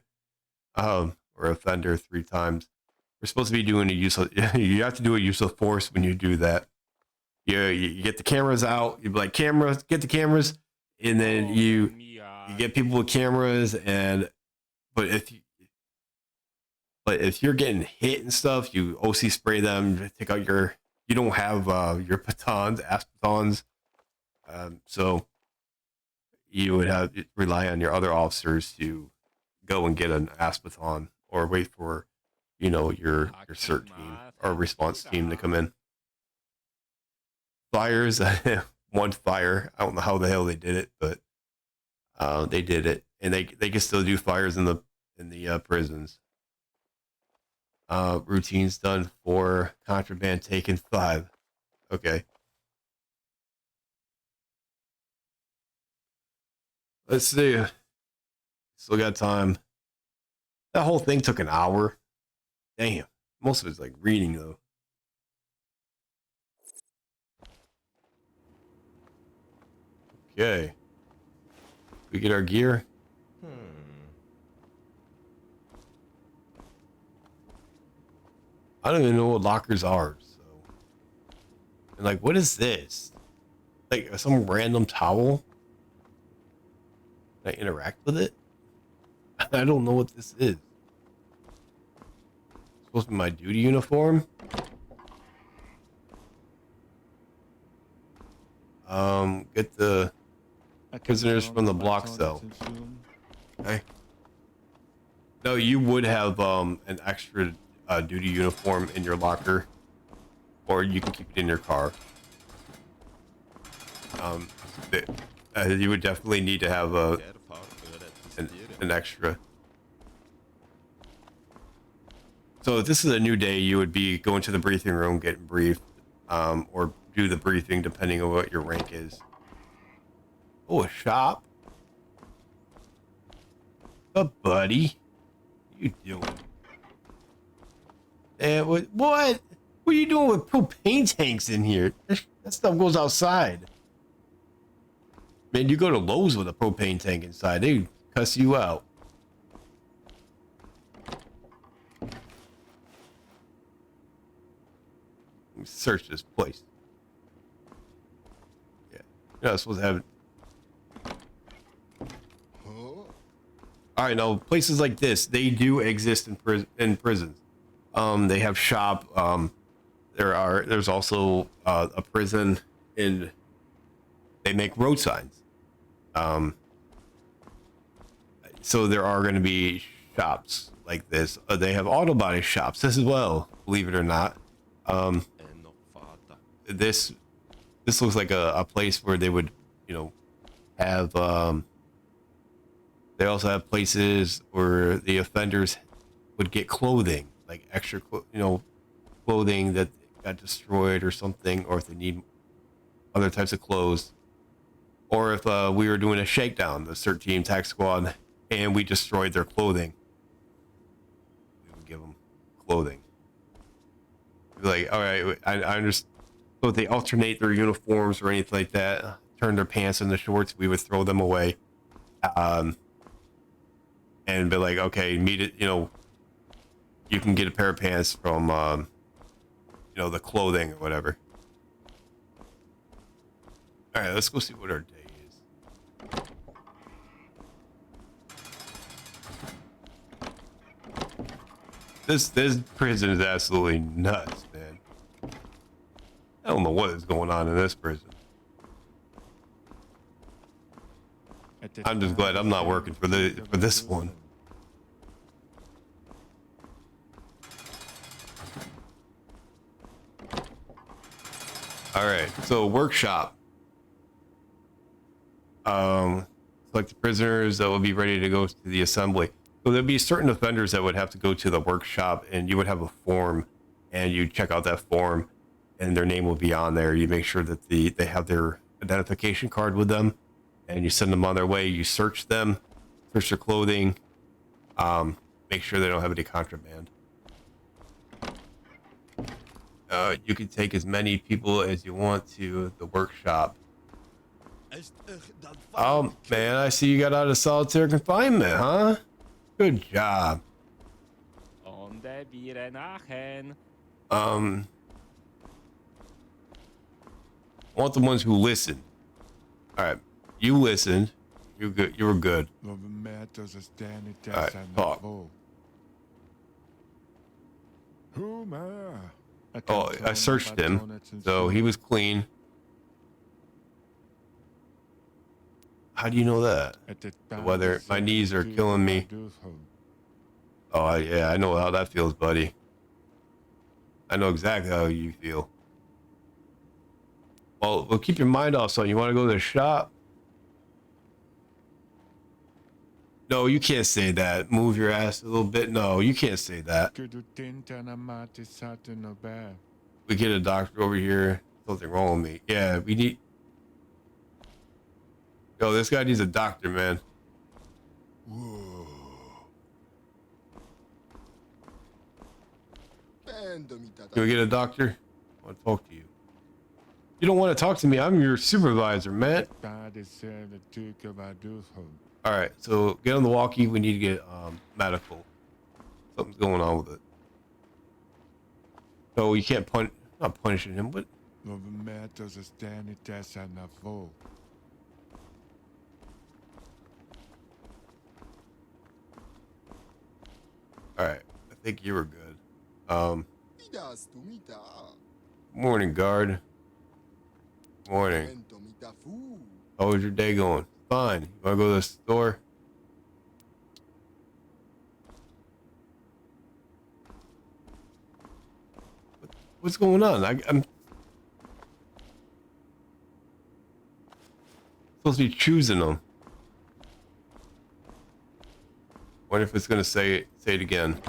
[SPEAKER 1] or offender 3 times. We're supposed to be doing a use of, you have to do a use of force when you do that. You get the cameras out. You be like, cameras, get the cameras, and then you get people with cameras. And but if you're getting hit and stuff, you OC spray them. Take out your. You don't have your batons, ass batons, so you would have to rely on your other officers to go and get an ass baton or wait for your CERT team or response team to come in. Fires, one fire. I don't know how the hell they did it, but they did it, and they can still do fires in the prisons. Routines done 4, contraband taken 5. Okay. Let's see. Still got time. That whole thing took an hour. Damn. Most of it's like reading though. Okay. We get our gear. I don't even know what lockers are. So, and like, what is this? Like some random towel? Can I interact with it? I don't know what this is. It's supposed to be my duty uniform. Get the prisoners from the block cell. Okay. No, you would have an extra duty uniform in your locker, or you can keep it in your car. You would definitely need to have an extra. So if this is a new day, you would be going to the briefing room, getting briefed, or do the briefing depending on what your rank is. Oh, a shop. What, buddy? What you doing? And what are you doing with propane tanks in here? That stuff goes outside. Man, you go to Lowe's with a propane tank inside, they cuss you out. Let me search this place. Yeah, you're not supposed to have it. All right, now places like this, they do exist in prisons. They have shop. There's also a prison in. They make road signs. So there are going to be shops like this. They have auto body shops as well, believe it or not. This looks like a place where they would, have. They also have places where the offenders would get clothing, like extra, clothing that got destroyed or something, or if they need other types of clothes, or if we were doing a shakedown, the CERT team tax squad, and we destroyed their clothing, we would give them clothing. Like, all right, I understand. So if they alternate their uniforms or anything like that, turn their pants into shorts, we would throw them away. And be like, okay, meet it, you can get a pair of pants from, the clothing or whatever. All right, let's go see what our day is. This prison is absolutely nuts, man. I don't know what is going on in this prison. I'm just glad I'm not working for this one. All right, so workshop. Select the prisoners that will be ready to go to the assembly. So there'd be certain offenders that would have to go to the workshop, and you would have a form, and you check out that form, and their name will be on there. You make sure that they have their identification card with them, and you send them on their way. You search them, search their clothing, make sure they don't have any contraband. You can take as many people as you want to the workshop. Man, I see you got out of solitary confinement, huh? Good job. I want the ones who listen. All right, you listened. You good. You were good. All right, talk. Oh, I searched him, so he was clean. How do you know that? The weather. My knees are killing me. Oh, yeah, I know how that feels, buddy. I know exactly how you feel. Well, keep your mind off, son. You want to go to the shop? No, you can't say that. Move your ass a little bit. No, you can't say that. We get a doctor over here. Something wrong with me. Yeah, we need... Yo, this guy needs a doctor, man. Whoa. Can we get a doctor? I want to talk to you. You don't want to talk to me. I'm your supervisor, man. All right, so get on the walkie. We need to get medical. Something's going on with it. So you can't punish. Not punishing him, but. All right, I think you were good. Morning, guard. Morning. How was your day going? Fine. You wanna go to the store? What's going on? I'm supposed to be choosing them. Wonder if it's gonna say it again.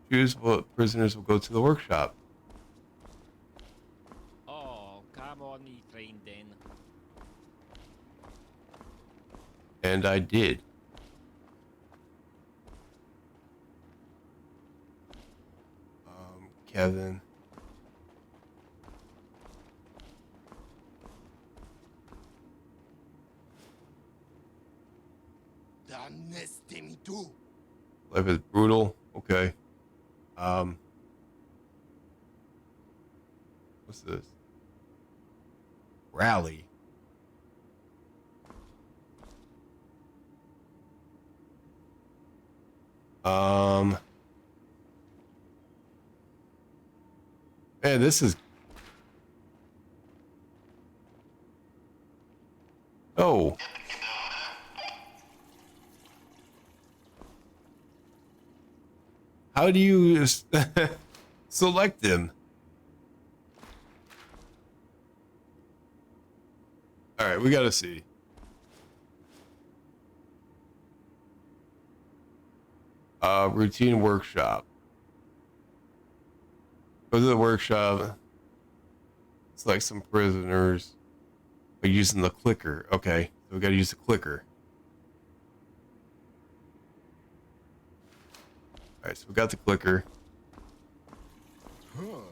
[SPEAKER 1] Choose what prisoners will go to the workshop.
[SPEAKER 3] Oh, come on, me friend then.
[SPEAKER 1] And I did. Kevin. Life is brutal. Okay. What's this? Rally. Man, this is. Oh. How do you select him? All right, we gotta see. Routine workshop. Go to the workshop. Select some prisoners. We're using the clicker. Okay, so we gotta use the clicker. All right, so we got the clicker. All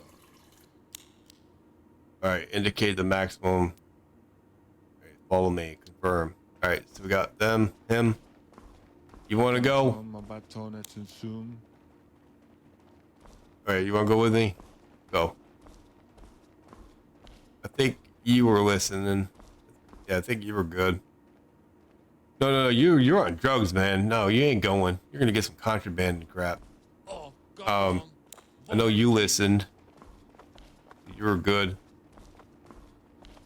[SPEAKER 1] right, indicate the maximum. All right, follow me. Confirm. All right, so we got them, him. You want to go? All right, you want to go with me? Go. I think you were listening. Yeah, I think you were good. No, you're on drugs, man. No, you ain't going. You're gonna get some contraband and crap.
[SPEAKER 3] Oh, God.
[SPEAKER 1] I know you listened. You were good.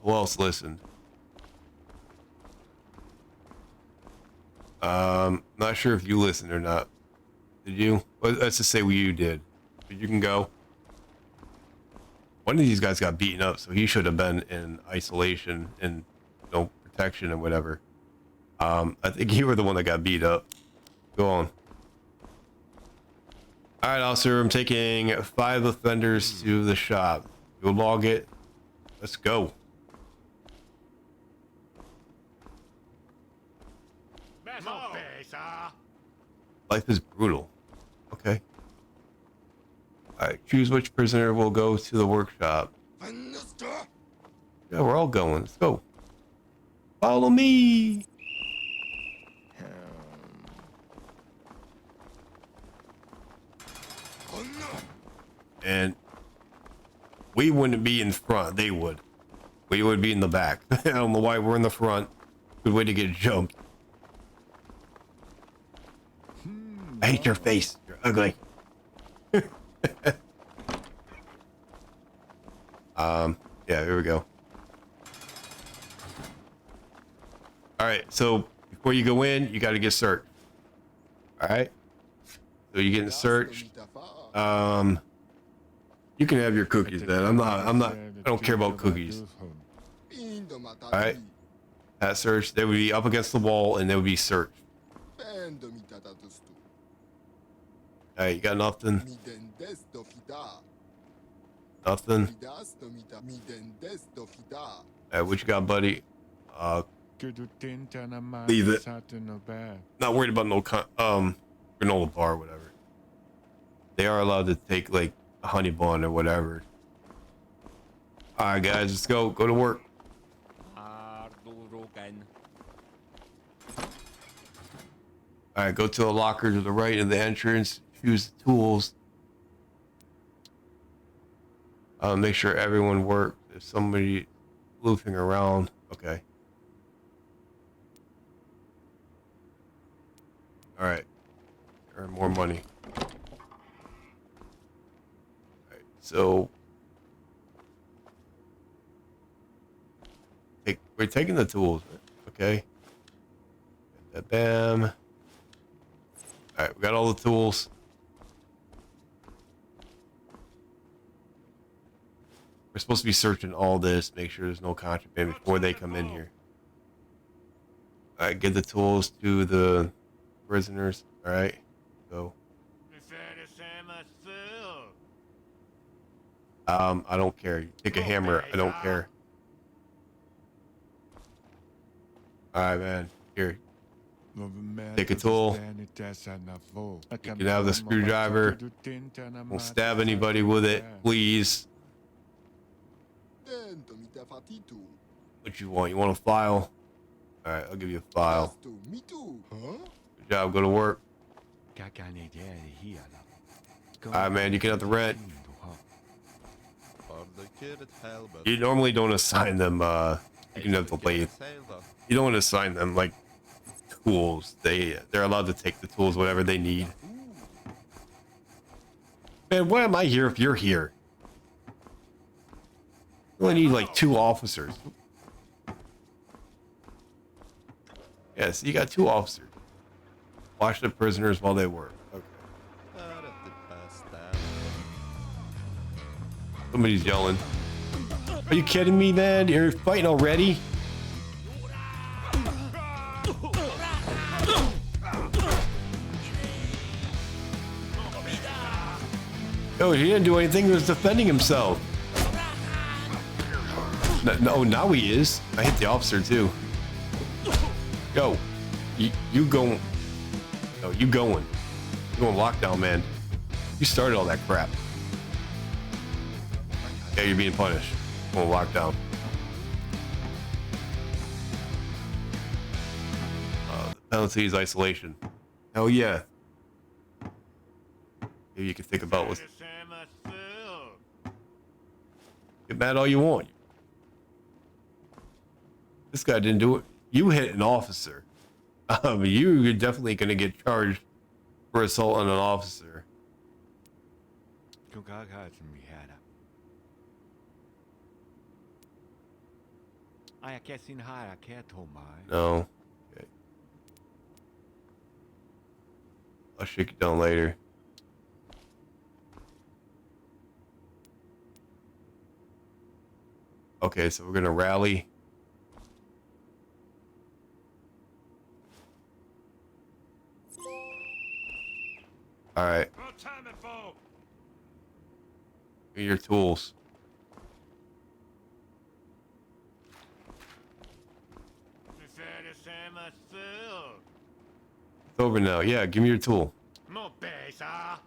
[SPEAKER 1] Who else listened? Not sure if you listened or not. Did you? Well, let's just say you did. But you can go. One of these guys got beaten up, so he should have been in isolation and no protection and whatever. I think you were the one that got beat up. Go on. All right, officer. I'm taking 5 offenders to the shop. You'll log it. Let's go. Life is brutal. Okay. All right. Choose which prisoner will go to the workshop. Yeah, we're all going. Let's go. Follow me. And we wouldn't be in front. They would. We would be in the back. I don't know why we're in the front. Good way to get jumped. I hate your face. You're ugly. Yeah, here we go. All right, so before you go in, you got to get searched. All right, so you're getting searched. You can have your cookies, man. I don't care about cookies. All right, that search, they would be up against the wall and they would be searched. All right, you got nothing. Nothing. All right, what you got, buddy? Leave it. Not worried about no granola bar or whatever. They are allowed to take like a honey bun or whatever. All right, guys, let's go. Go to work. All right, go to the locker to the right of the entrance. Use the tools. Make sure everyone works. If somebody loafing around, okay. All right, earn more money. All right, so we're taking the tools, okay? Bam. All right, we got all the tools. We're supposed to be searching all this, make sure there's no contraband before they come in here. All right, give the tools to the prisoners. All right, go. I don't care. You take a hammer. I don't care. All right, man. Here. Take a tool. You can have the screwdriver. Don't stab anybody with it, please. What you want? You want a file? All right, I'll give you a file. Good job. Go to work. All right, man. You can have the rent. You normally don't assign them. You can have the lathe. You don't want to assign them like tools. They're allowed to take the tools, whatever they need. Man, why am I here if you're here? You only need like 2 officers. Yes, you got 2 officers. Watch the prisoners while they work. Okay. Somebody's yelling. Are you kidding me, man? You're fighting already? No, he didn't do anything. He was defending himself. No, now he is. I hit the officer too. Yo, you going? No, you going? You going lockdown, man? You started all that crap. Yeah, you're being punished. Going lockdown. The penalty is isolation. Hell yeah. Maybe you can think about what's. Get mad all you want. This guy didn't do it. You hit an officer. You're definitely going to get charged for assault on an officer. No. Okay. I'll shake it down later. Okay, so we're going to rally. right.
[SPEAKER 3] What time it for?
[SPEAKER 1] Give me your tools. It's over now. Yeah, give me your tool.
[SPEAKER 3] Mo pesa.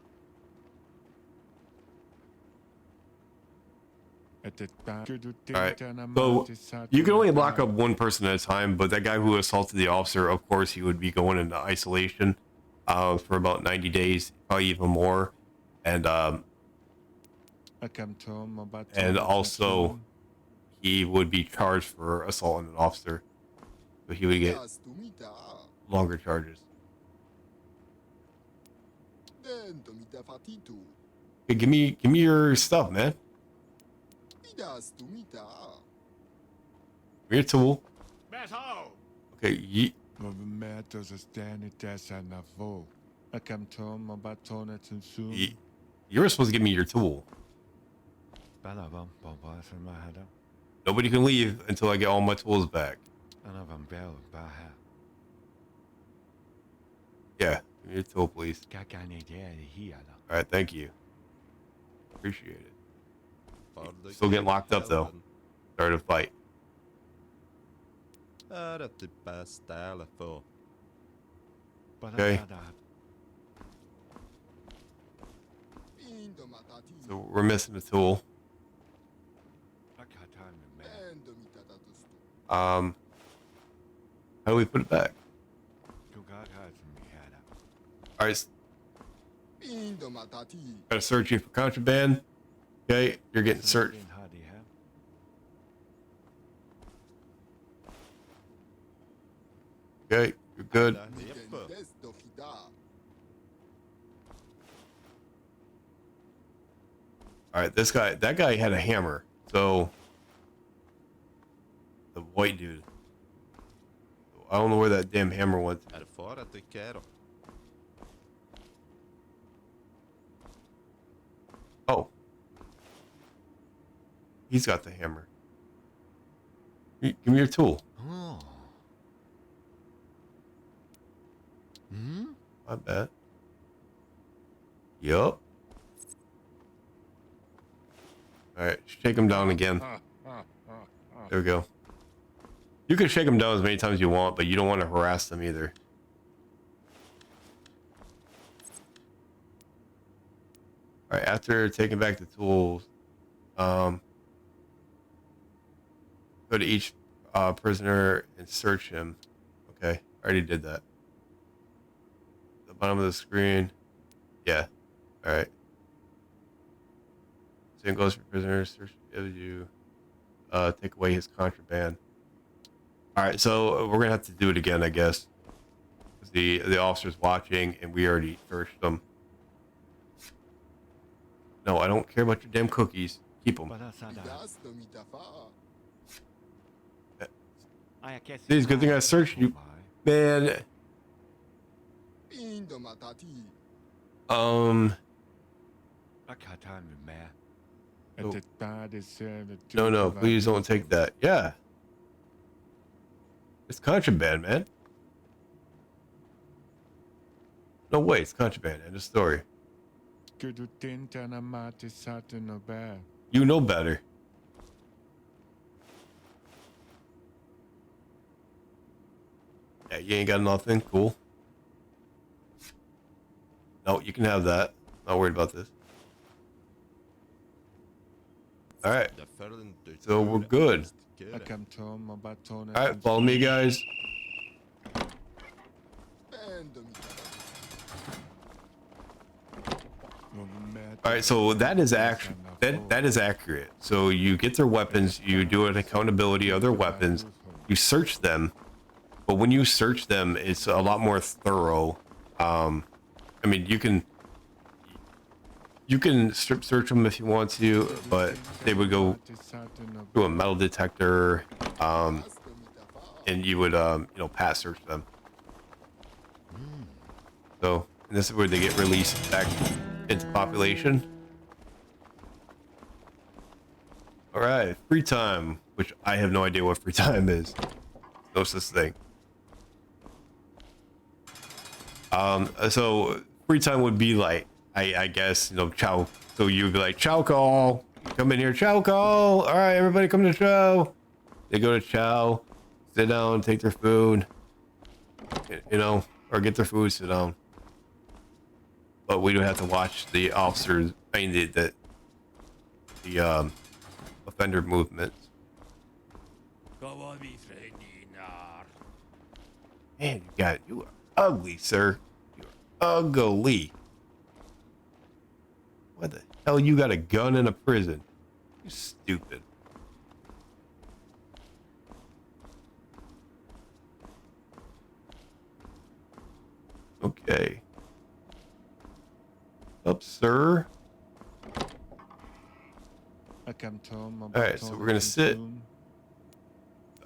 [SPEAKER 1] Alright. So you can only lock up one person at a time, but that guy who assaulted the officer, of course, he would be going into isolation for about 90 days, probably even more. And also he would be charged for assaulting an officer. So he would get longer charges. Hey, give me your stuff, man. Give me your tool. Okay, you were supposed to give me your tool. Nobody can leave until I get all my tools back. Yeah, give me your tool, please. All right, thank you. Appreciate it. Still getting locked up though. Start a fight. Okay. So we're missing a tool. How do we put it back? All right. Gotta search you for contraband. Okay, you're getting searched. Okay, you're good. All right, that guy had a hammer. So the white dude. I don't know where that damn hammer went. Oh. He's got the hammer. Give me your tool. My bad. Yup. Alright, shake him down again. There we go. You can shake them down as many times as you want, but you don't want to harass them either. Alright, after taking back the tools, go to each prisoner and search him. Okay, I already did that. The bottom of the screen. Yeah. Alright. Same goes for prisoners. Search gives you take away his contraband. Alright, so we're gonna have to do it again, I guess. The officer's watching and we already searched them. No, I don't care about your damn cookies. Keep them. See, it's a good thing I searched you. Man. No, please don't take that. Yeah. It's contraband, man. No way, it's contraband. End of story. You know better. Yeah, you ain't got nothing. Cool. No, you can have that. Not worried about this. Alright. So we're good. Alright, follow me, guys. Alright, so that is actually that is accurate. So you get their weapons, you do an accountability of their weapons, you search them, but when you search them, it's a lot more thorough. I mean, you can strip search them if you want to, but they would go through a metal detector, and you would pass search them. So and this is where they get released back into population. All right, free time, which I have no idea what free time is. No such thing. So free time would be like, I guess, you know, chow. So you'd be like, chow call, come in here, chow call. All right, everybody come to chow. They go to chow, sit down, take their food, you know, or get their food, sit down. But we don't have to watch the officers, I mean, the offender movements. Man, you are ugly, sir. You are ugly. What the hell? You got a gun in a prison? You stupid. Okay. Up, sir. All right, so we're gonna sit.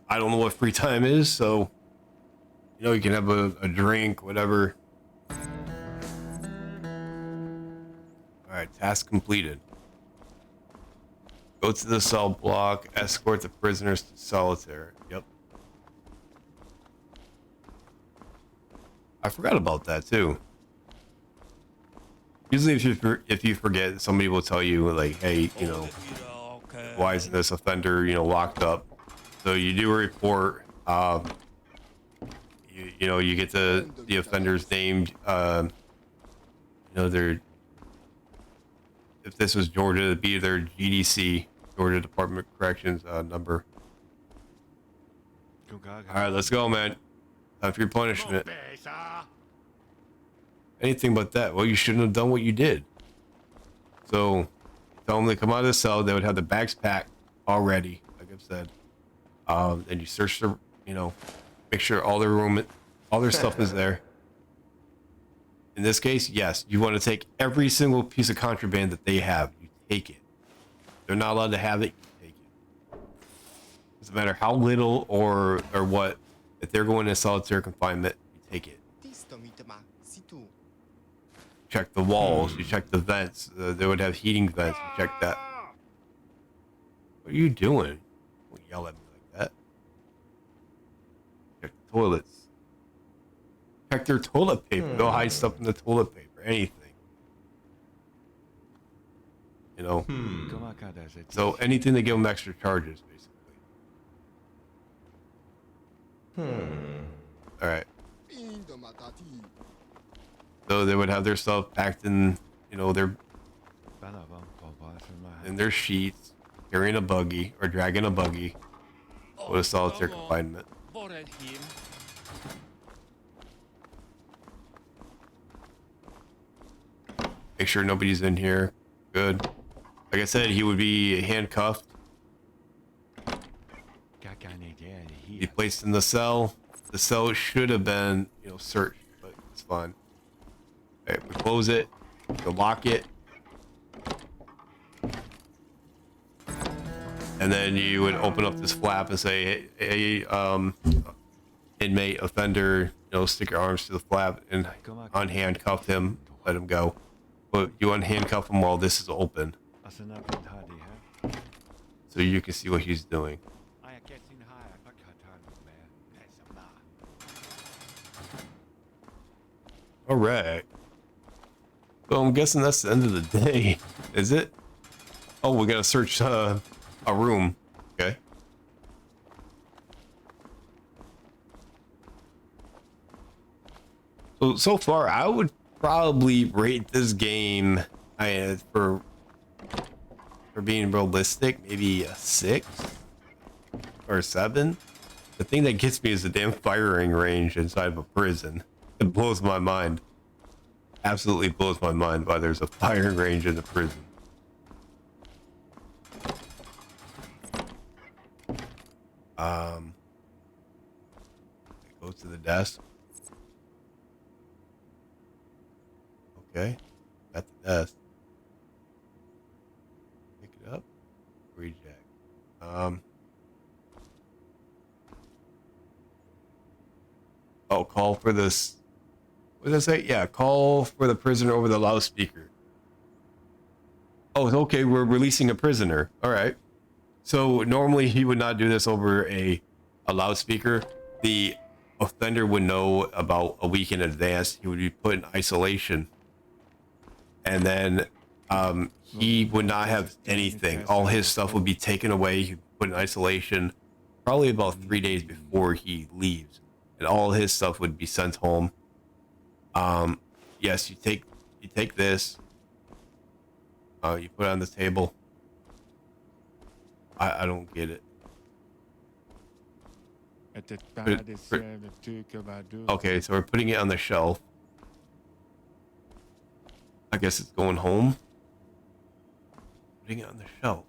[SPEAKER 1] I don't know what free time is, so you know you can have a drink, whatever. All right, task completed. Go to the cell block, escort the prisoners to solitary. Yep. I forgot about that too. Usually if you forget, somebody will tell you like, hey, you know, why isn't this offender, you know, locked up? So you do a report. You know, you get the offenders named. You know, if this was Georgia, it'd be their GDC, Georgia Department of Corrections number. All right, let's go, man. Time for your punishment. Anything but that. Well, you shouldn't have done what you did. So, tell them to come out of the cell. They would have the bags packed already, like I've said. And you search the, you know, make sure all their stuff is there. In this case, yes, you want to take every single piece of contraband that they have. You take it. They're not allowed to have it. You take it. Doesn't matter how little or what. If they're going into solitary confinement, you take it. Check the walls. You check the vents. They would have heating vents. You check that. What are you doing? Don't yell at me like that. Check the toilets. Check their toilet paper. They'll hide stuff in the toilet paper. Anything. You know. So anything they give them extra charges, basically. All right. So they would have their stuff packed in, you know, in their sheets, carrying a buggy or dragging a buggy with a solitary confinement. Make sure nobody's in here. Good. Like I said, he would be handcuffed. Be placed in the cell. The cell should have been, you know, searched, but it's fine. Okay, we close it. We lock it. And then you would open up this flap and say, hey, inmate, offender, you know, stick your arms to the flap and unhandcuff him, let him go. But you unhandcuff him while this is open. So you can see what he's doing. All right. So I'm guessing that's the end of the day. Is it? Oh, we gotta search a room. Okay. So far, I would probably rate this game for being realistic, maybe a 6 or a 7. The thing that gets me is the damn firing range inside of a prison. It blows my mind. Absolutely blows my mind why there's a firing range in the prison. Go to the desk. Okay, at the desk. Pick it up. Reject. Oh, call for this. What does that say? Yeah, call for the prisoner over the loudspeaker. Oh, okay, we're releasing a prisoner. All right. So normally he would not do this over a loudspeaker. The offender would know about a week in advance. He would be put in isolation and then he would not have anything. All his stuff would be taken away. He'd put in isolation probably about 3 days before he leaves, and all his stuff would be sent home. Yes, you take this, you put it on the table. I don't get it. Okay, so we're putting it on the shelf. I guess it's going home. Putting it on the shelf.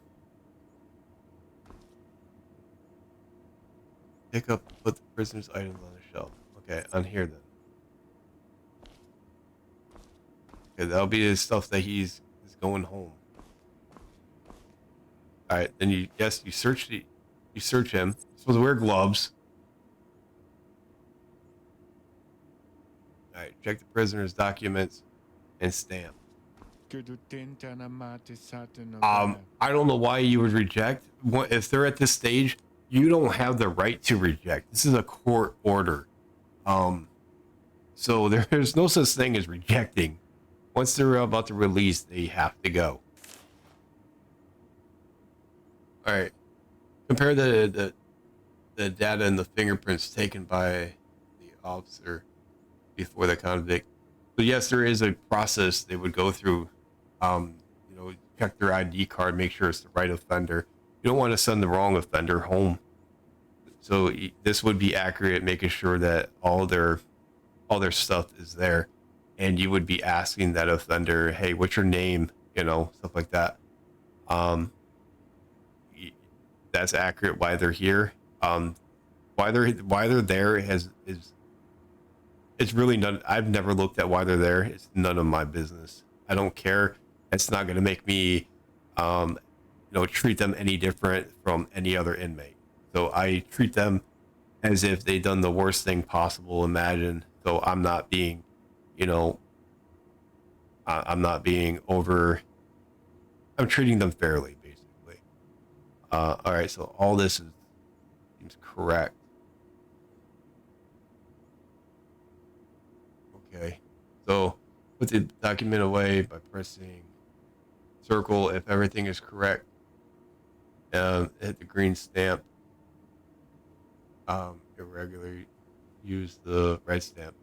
[SPEAKER 1] Pick up, put the prisoner's items on the shelf. Okay, on here then. Okay, that'll be the stuff that he's going home. All right, then you search him. You're supposed to wear gloves. All right, check the prisoner's documents and stamp. I don't know why you would reject. If they're at this stage, you don't have the right to reject. This is a court order. So there's no such thing as rejecting. Once they're about to release, they have to go. All right. Compare the data and the fingerprints taken by the officer before the convict. So yes, there is a process they would go through. Check their ID card, make sure it's the right offender. You don't want to send the wrong offender home. So this would be accurate, making sure that all their stuff is there, and you would be asking that offender, "Hey, what's your name?" Stuff like that. That's accurate. Why they're here. Why they're there is it's really none. I've never looked at why they're there. It's none of my business. I don't care. It's not going to make me, treat them any different from any other inmate. So I treat them as if they've done the worst thing possible. Imagine. So I'm not being, I'm not being over. I'm treating them fairly, basically. All right. So all this seems correct. Okay. So put the document away by pressing circle if everything is correct. Hit the green stamp. Irregular. Use the red stamp.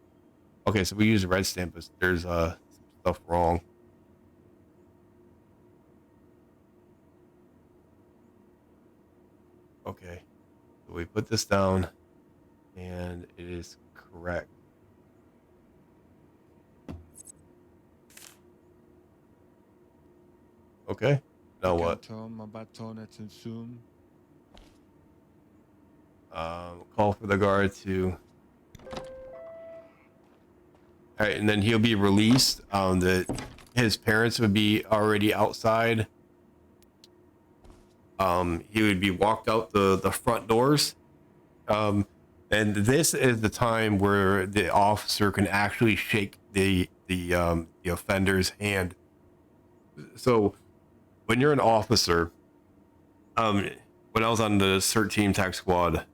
[SPEAKER 1] Okay, so we use the red stamp, but there's some stuff wrong. Okay, so we put this down, and it is correct. Okay, now what? Call for the guard to. All right, and then he'll be released. His parents would be already outside. He would be walked out the front doors. And this is the time where the officer can actually shake the offender's hand. So when you're an officer, when I was on the CERT team tax squad,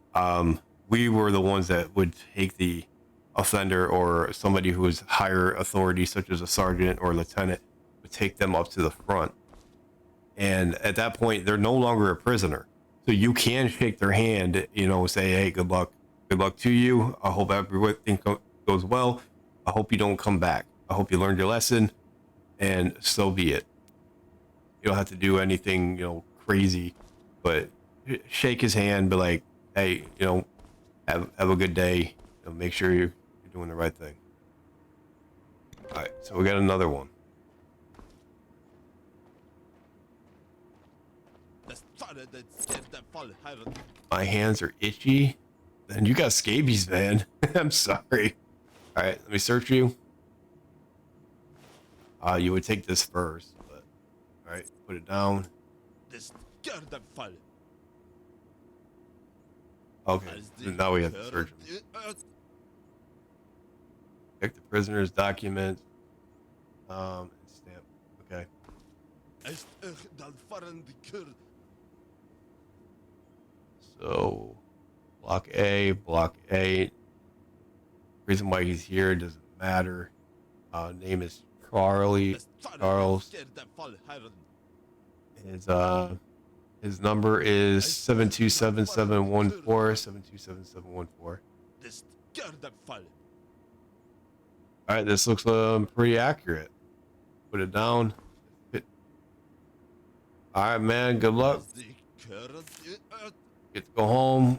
[SPEAKER 1] we were the ones that would take the offender or somebody who was higher authority, such as a sergeant or a lieutenant, would take them up to the front. And at that point, they're no longer a prisoner. So you can shake their hand, say, "Hey, good luck to you. I hope everything goes well. I hope you don't come back. I hope you learned your lesson," and so be it. You don't have to do anything, crazy, but shake his hand, be like, "Hey, have a good day. Make sure you're doing the right thing." All right, so we got another one. My hands are itchy. And you got scabies, man. I'm sorry. All right, let me search you. You would take this first, but all right, put it down. Okay, now we have to search him. Check the prisoner's documents. And stamp. Okay. So, block A. Reason why he's here doesn't matter. Name is Carly Charles. His number is 727-714 727-714. All right, this looks pretty accurate. Put it down. All right, man. Good luck. Get to go home.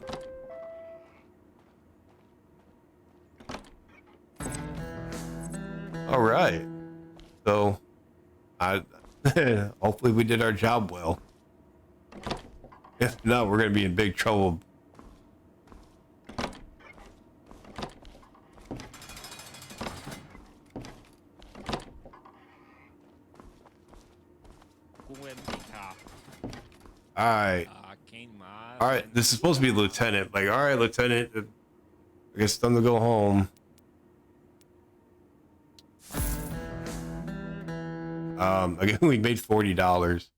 [SPEAKER 1] All right. So, I hopefully we did our job well. If not, we're gonna be in big trouble. All right. All right. This is supposed to be lieutenant. Like, all right, lieutenant. I guess it's time to go home. Again, we made $40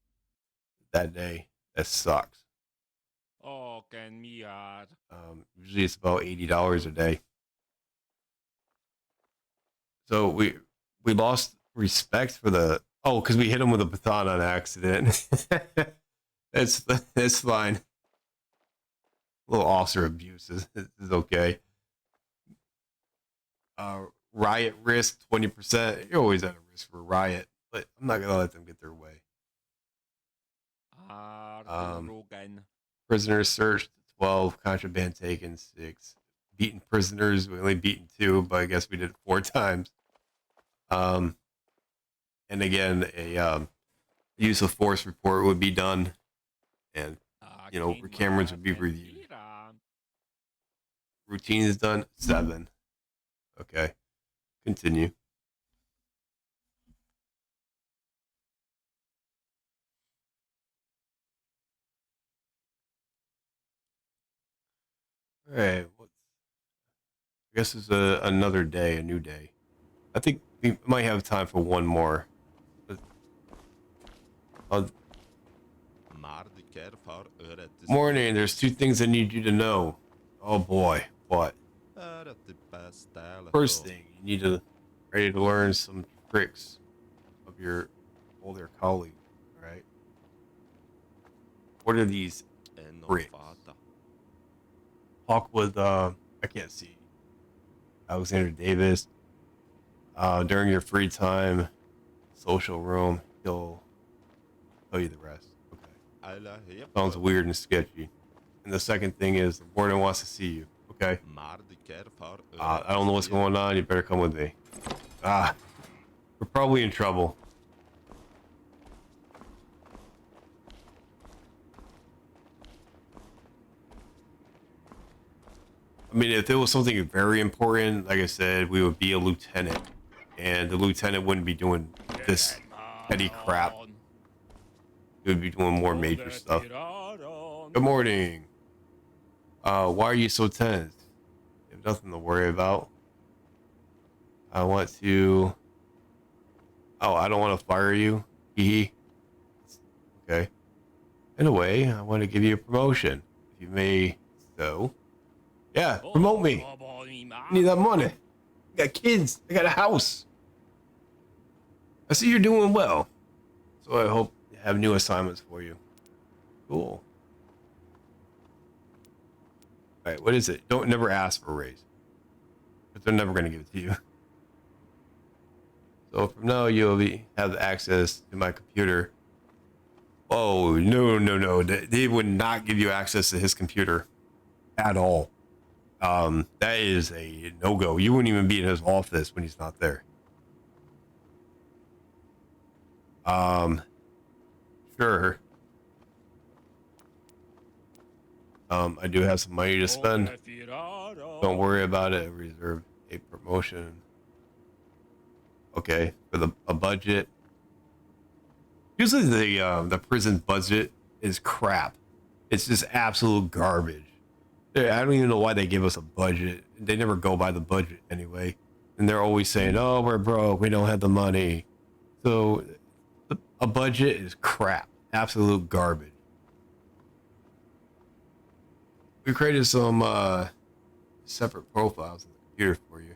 [SPEAKER 1] that day. That sucks. Usually it's about $80 a day. So we lost respect for the because we hit him with a baton on accident. That's fine. A little officer abuse is okay. Riot risk 20%. You're always at a risk for riot, but I'm not gonna let them get their way. Prisoners searched 12, contraband taken 6, beaten prisoners. We only beaten 2, but I guess we did it 4 times. And again, a use of force report would be done, and cameras would be reviewed. Routine is done 7. Okay, continue. All right, I guess it's another day, a new day. I think we might have time for one more. Morning, there's 2 things I need you to know. Oh boy, what? First thing, you need to ready to learn some tricks of your older colleagues, right? What are these tricks? Talk with I can't see. Alexander Davis. During your free time, social room, he'll tell you the rest. Okay. Sounds weird and sketchy. And the second thing is the warden wants to see you. Okay. I don't know what's going on. You better come with me. We're probably in trouble. I mean, if it was something very important, like I said, we would be a lieutenant, and the lieutenant wouldn't be doing this petty crap. He would be doing more major stuff. Good morning. Why are you so tense? You have nothing to worry about. I want to. Oh, I don't want to fire you. Hee. Okay. In a way, I want to give you a promotion. If you may so. Yeah, promote me. I need that money. I got kids. I got a house. I see you're doing well. So I hope I have new assignments for you. Cool. All right, what is it? Don't never ask for a raise. But they're never going to give it to you. So from now you'll have access to my computer. Oh, no. They would not give you access to his computer at all. That is a no-go. You wouldn't even be in his office when he's not there. Sure. I do have some money to spend. Don't worry about it. I reserve a promotion. Okay, for a budget. Usually the prison budget is crap. It's just absolute garbage. I don't even know why they give us a budget. They never go by the budget anyway. And they're always saying, oh, we're broke. We don't have the money. So a budget is crap. Absolute garbage. We created some separate profiles in the computer for you.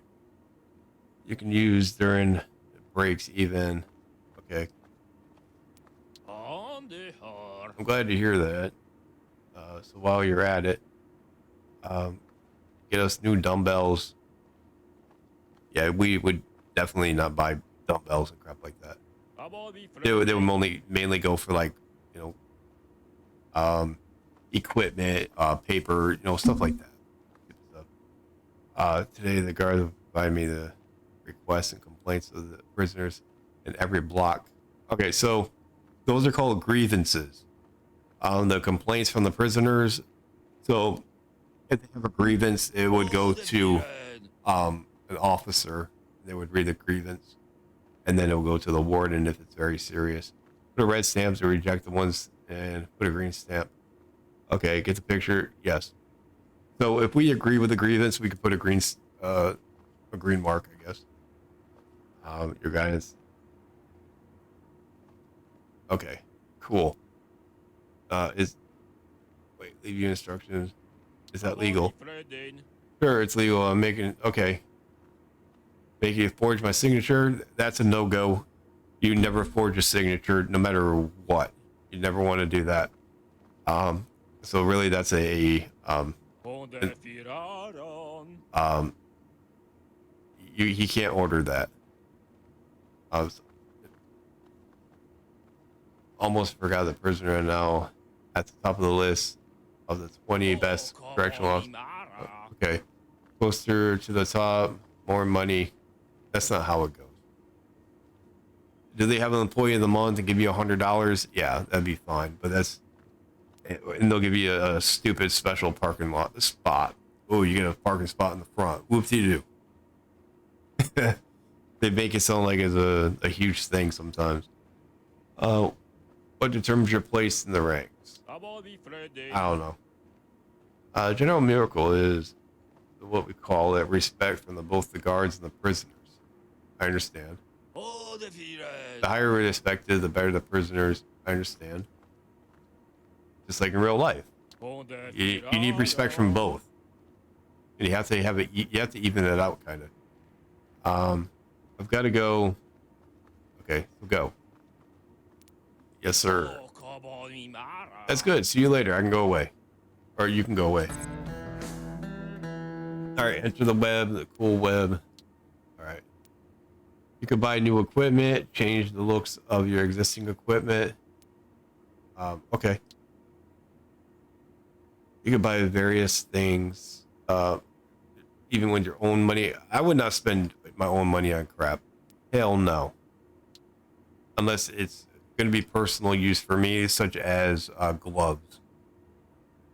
[SPEAKER 1] You can use during breaks even. Okay.
[SPEAKER 3] On the heart.
[SPEAKER 1] I'm glad to hear that. So while you're at it, get us new dumbbells. Yeah, we would definitely not buy dumbbells and crap like that. They would only mainly go for like, you know, equipment, paper, stuff like that. Today the guard provided me the requests and complaints of the prisoners in every block. Okay, so those are called grievances. The complaints from the prisoners. So if they have a grievance, it would go to an officer. They would read the grievance, and then it will go to the warden if it's very serious. Put a red stamp to reject the ones, and put a green stamp. Okay, get the picture. Yes. So if we agree with the grievance, we could put a green mark, I guess. Your guidance. Okay, cool. Leave you instructions. Is that legal? Sure, it's legal. I'm making, okay. Making you forge my signature, that's a no-go. You never forge a signature, no matter what. You never want to do that. So really that's he can't order that. Almost forgot the prisoner now at the top of the list of the 20 best correctional officers. Okay, closer to the top, more money. That's not how it goes. Do they have an employee of the month and give you $100? Yeah, that'd be fine. But and they'll give you a stupid special parking lot spot. Oh, you get a parking spot in the front. Whoop-de-doo. They make it sound like it's a huge thing sometimes. What determines your place in the ranks? I don't know. General miracle is what we call it, respect from both the guards and the prisoners. I understand. The higher respect is, the better the prisoners. I understand. Just like in real life, you need respect from both, and you have to have it. You have to even it out, kind of. I've got to go. Okay, we'll go. Yes, sir. That's good. See you later. I can go away, or you can go away. All right, enter the web, the cool web. All right. You can buy new equipment, change the looks of your existing equipment. Okay. You can buy various things, even with your own money. I would not spend my own money on crap. Hell no. Unless it's going to be personal use for me, such as gloves.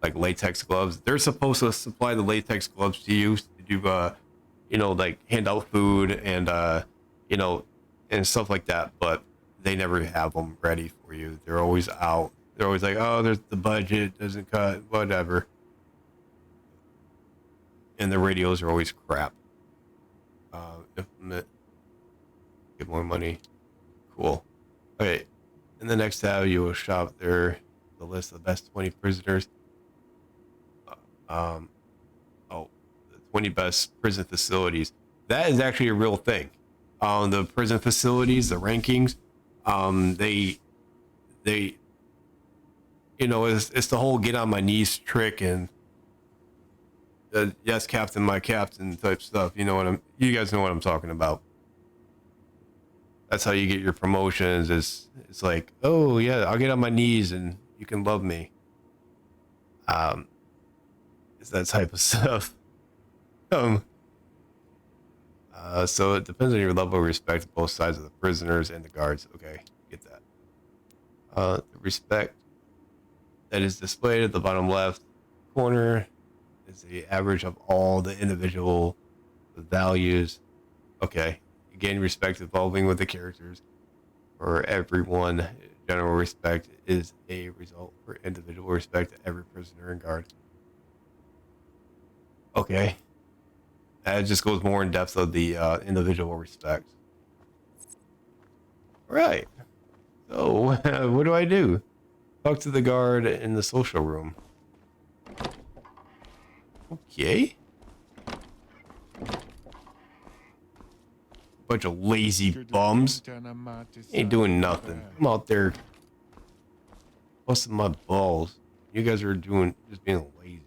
[SPEAKER 1] Like latex gloves. They're supposed to supply the latex gloves to you to do, like hand out food and, and stuff like that. But they never have them ready for you. They're always out. They're always like, oh, there's the budget doesn't cut, whatever. And the radios are always crap. Implement. Get more money. Cool. Okay. In the next tab, you will shop there the list of the best 20 prisoners. The 20 best prison facilities. That is actually a real thing. The prison facilities, the rankings, they it's the whole get on my knees trick and yes, Captain, my captain type stuff. You guys know what I'm talking about. That's how you get your promotions. It's like, oh yeah, I'll get on my knees and you can love me. It's that type of stuff. So it depends on your level of respect to both sides of the prisoners and the guards. Okay, get that. The respect that is displayed at the bottom left corner is the average of all the individual values. Okay, again, respect evolving with the characters. For everyone, general respect is a result for individual respect to every prisoner and guard. Okay. That just goes more in depth of the individual respect. Right. So, what do I do? Talk to the guard in the social room. Okay. bunch of lazy bums. Ain't doing nothing. I'm out there busting my balls. You guys are doing just being lazy.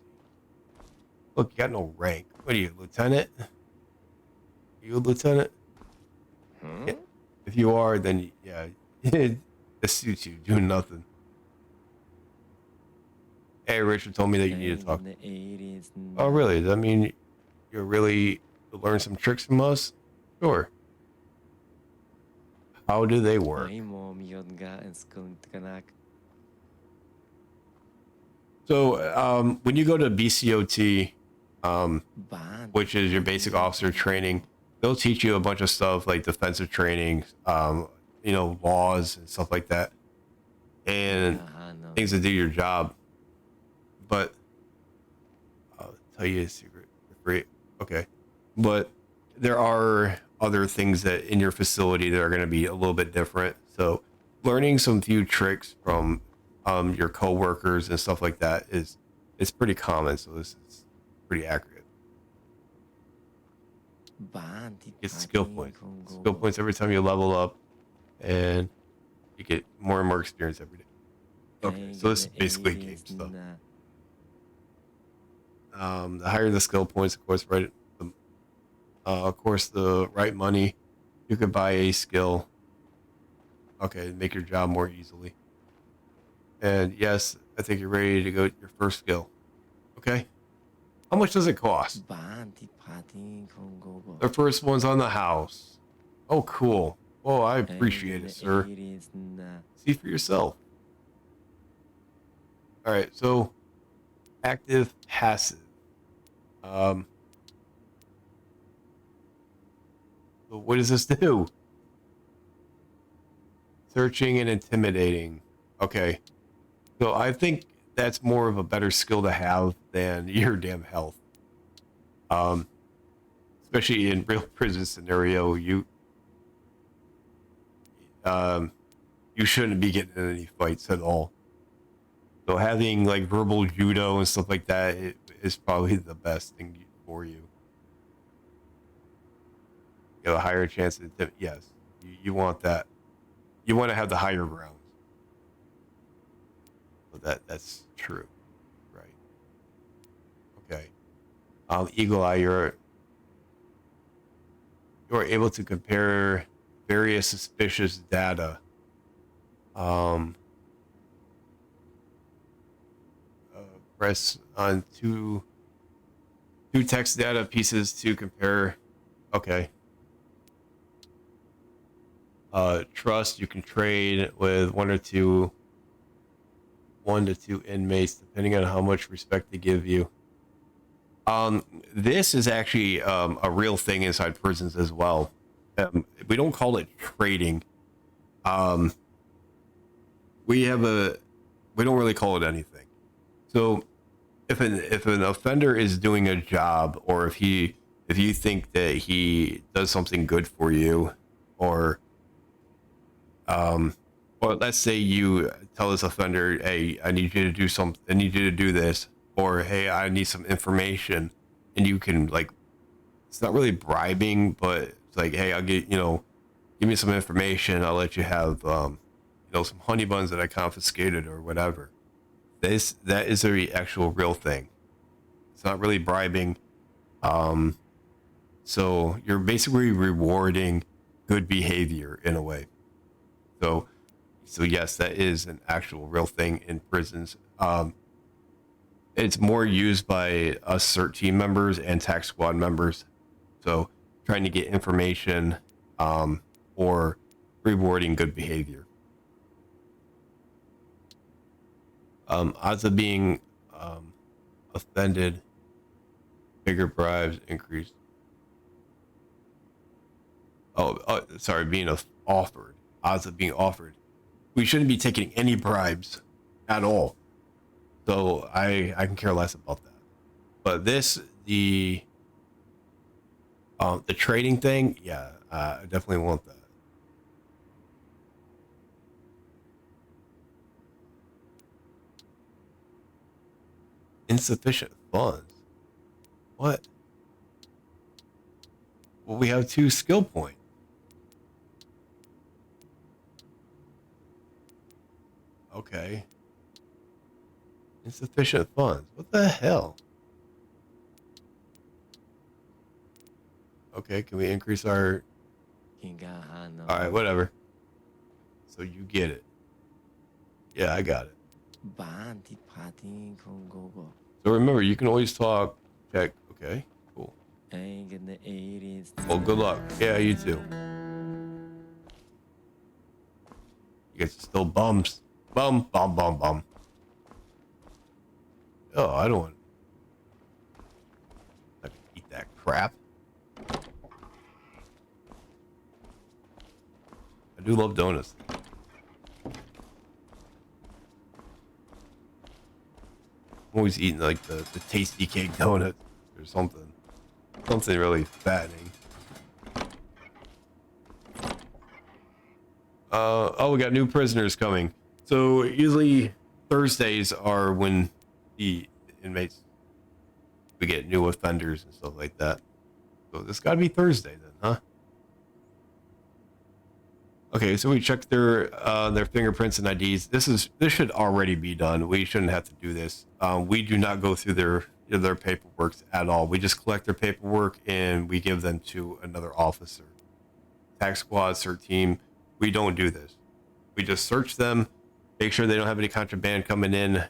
[SPEAKER 1] Look, you got no rank. What are you, lieutenant? You a lieutenant? Yeah. If you are, then yeah, it suits you doing nothing. Hey, Richard told me that you need to talk. Oh, really? Does that mean you're really learn some tricks from us? Sure. How do they work? So, when you go to BCOT, which is your basic officer training, they'll teach you a bunch of stuff like defensive training, laws and stuff like that, and things to do your job. But I'll tell you a secret. Great. Okay. But there are other things that in your facility that are going to be a little bit different. So learning some few tricks from your coworkers and stuff like that it's pretty common. So this is pretty accurate. Get skill points. Skill points every time you level up, and you get more and more experience every day. Okay, so this is basically game stuff. The higher the skill points, of course, right? Of course, the right money, you could buy a skill. Okay, make your job more easily. And yes, I think you're ready to go to your first skill. Okay. How much does it cost? The first one's on the house. Oh, cool. Oh, I appreciate it, sir. See for yourself. All right, so active, passive. So what does this do? Searching and intimidating. Okay. So I think that's more of a better skill to have than your damn health. Especially in real prison scenario, you shouldn't be getting in any fights at all. So having like verbal judo and stuff like that is probably the best thing for you. You have a higher chance of yes, you want that. You want to have the higher grounds. So that's true, right? Okay. Eagle Eye, you're able to compare various suspicious data. Press on two text data pieces to compare. Okay. Trust, you can trade with one to two inmates depending on how much respect they give you. This is actually a real thing inside prisons as well. We don't call it trading. We don't really call it anything. So if an offender is doing a job, or if you think that he does something good for you, or let's say you tell this offender, hey, I need you to do something, I need you to do this, or hey, I need some information, and you can, like, it's not really bribing, but it's like, hey, I'll get, give me some information, I'll let you have some honey buns that I confiscated or whatever. That is a actual real thing. It's not really bribing. So you're basically rewarding good behavior in a way. So yes, that is an actual real thing in prisons. It's more used by us CERT team members and tax squad members. So trying to get information or rewarding good behavior. Odds of being offended, bigger bribes increase. Sorry, being offered. Odds of being offered. We shouldn't be taking any bribes at all. So I can care less about that. But the trading thing, yeah, I definitely want that. Insufficient funds. What? Well, we have 2 skill points. Okay. Insufficient funds. What the hell? Okay, can we increase our... All right, whatever. So you get it. Yeah, I got it. So remember, you can always talk, check. Okay, cool. Well, good luck. Yeah, you too. You guys are still bums. Bum, bum, bum, bum. Oh, I don't want... I can eat that crap. I do love donuts. I'm always eating like the tasty cake donuts or something. Something really fattening. Oh, we got new prisoners coming. So usually Thursdays are when the inmates, we get new offenders and stuff like that. So this got to be Thursday then, huh? Okay, so we checked their fingerprints and IDs. This should already be done. We shouldn't have to do this. We do not go through their paperwork at all. We just collect their paperwork and we give them to another officer. Tax squad, CERT team. We don't do this. We just search them, make sure they don't have any contraband coming in,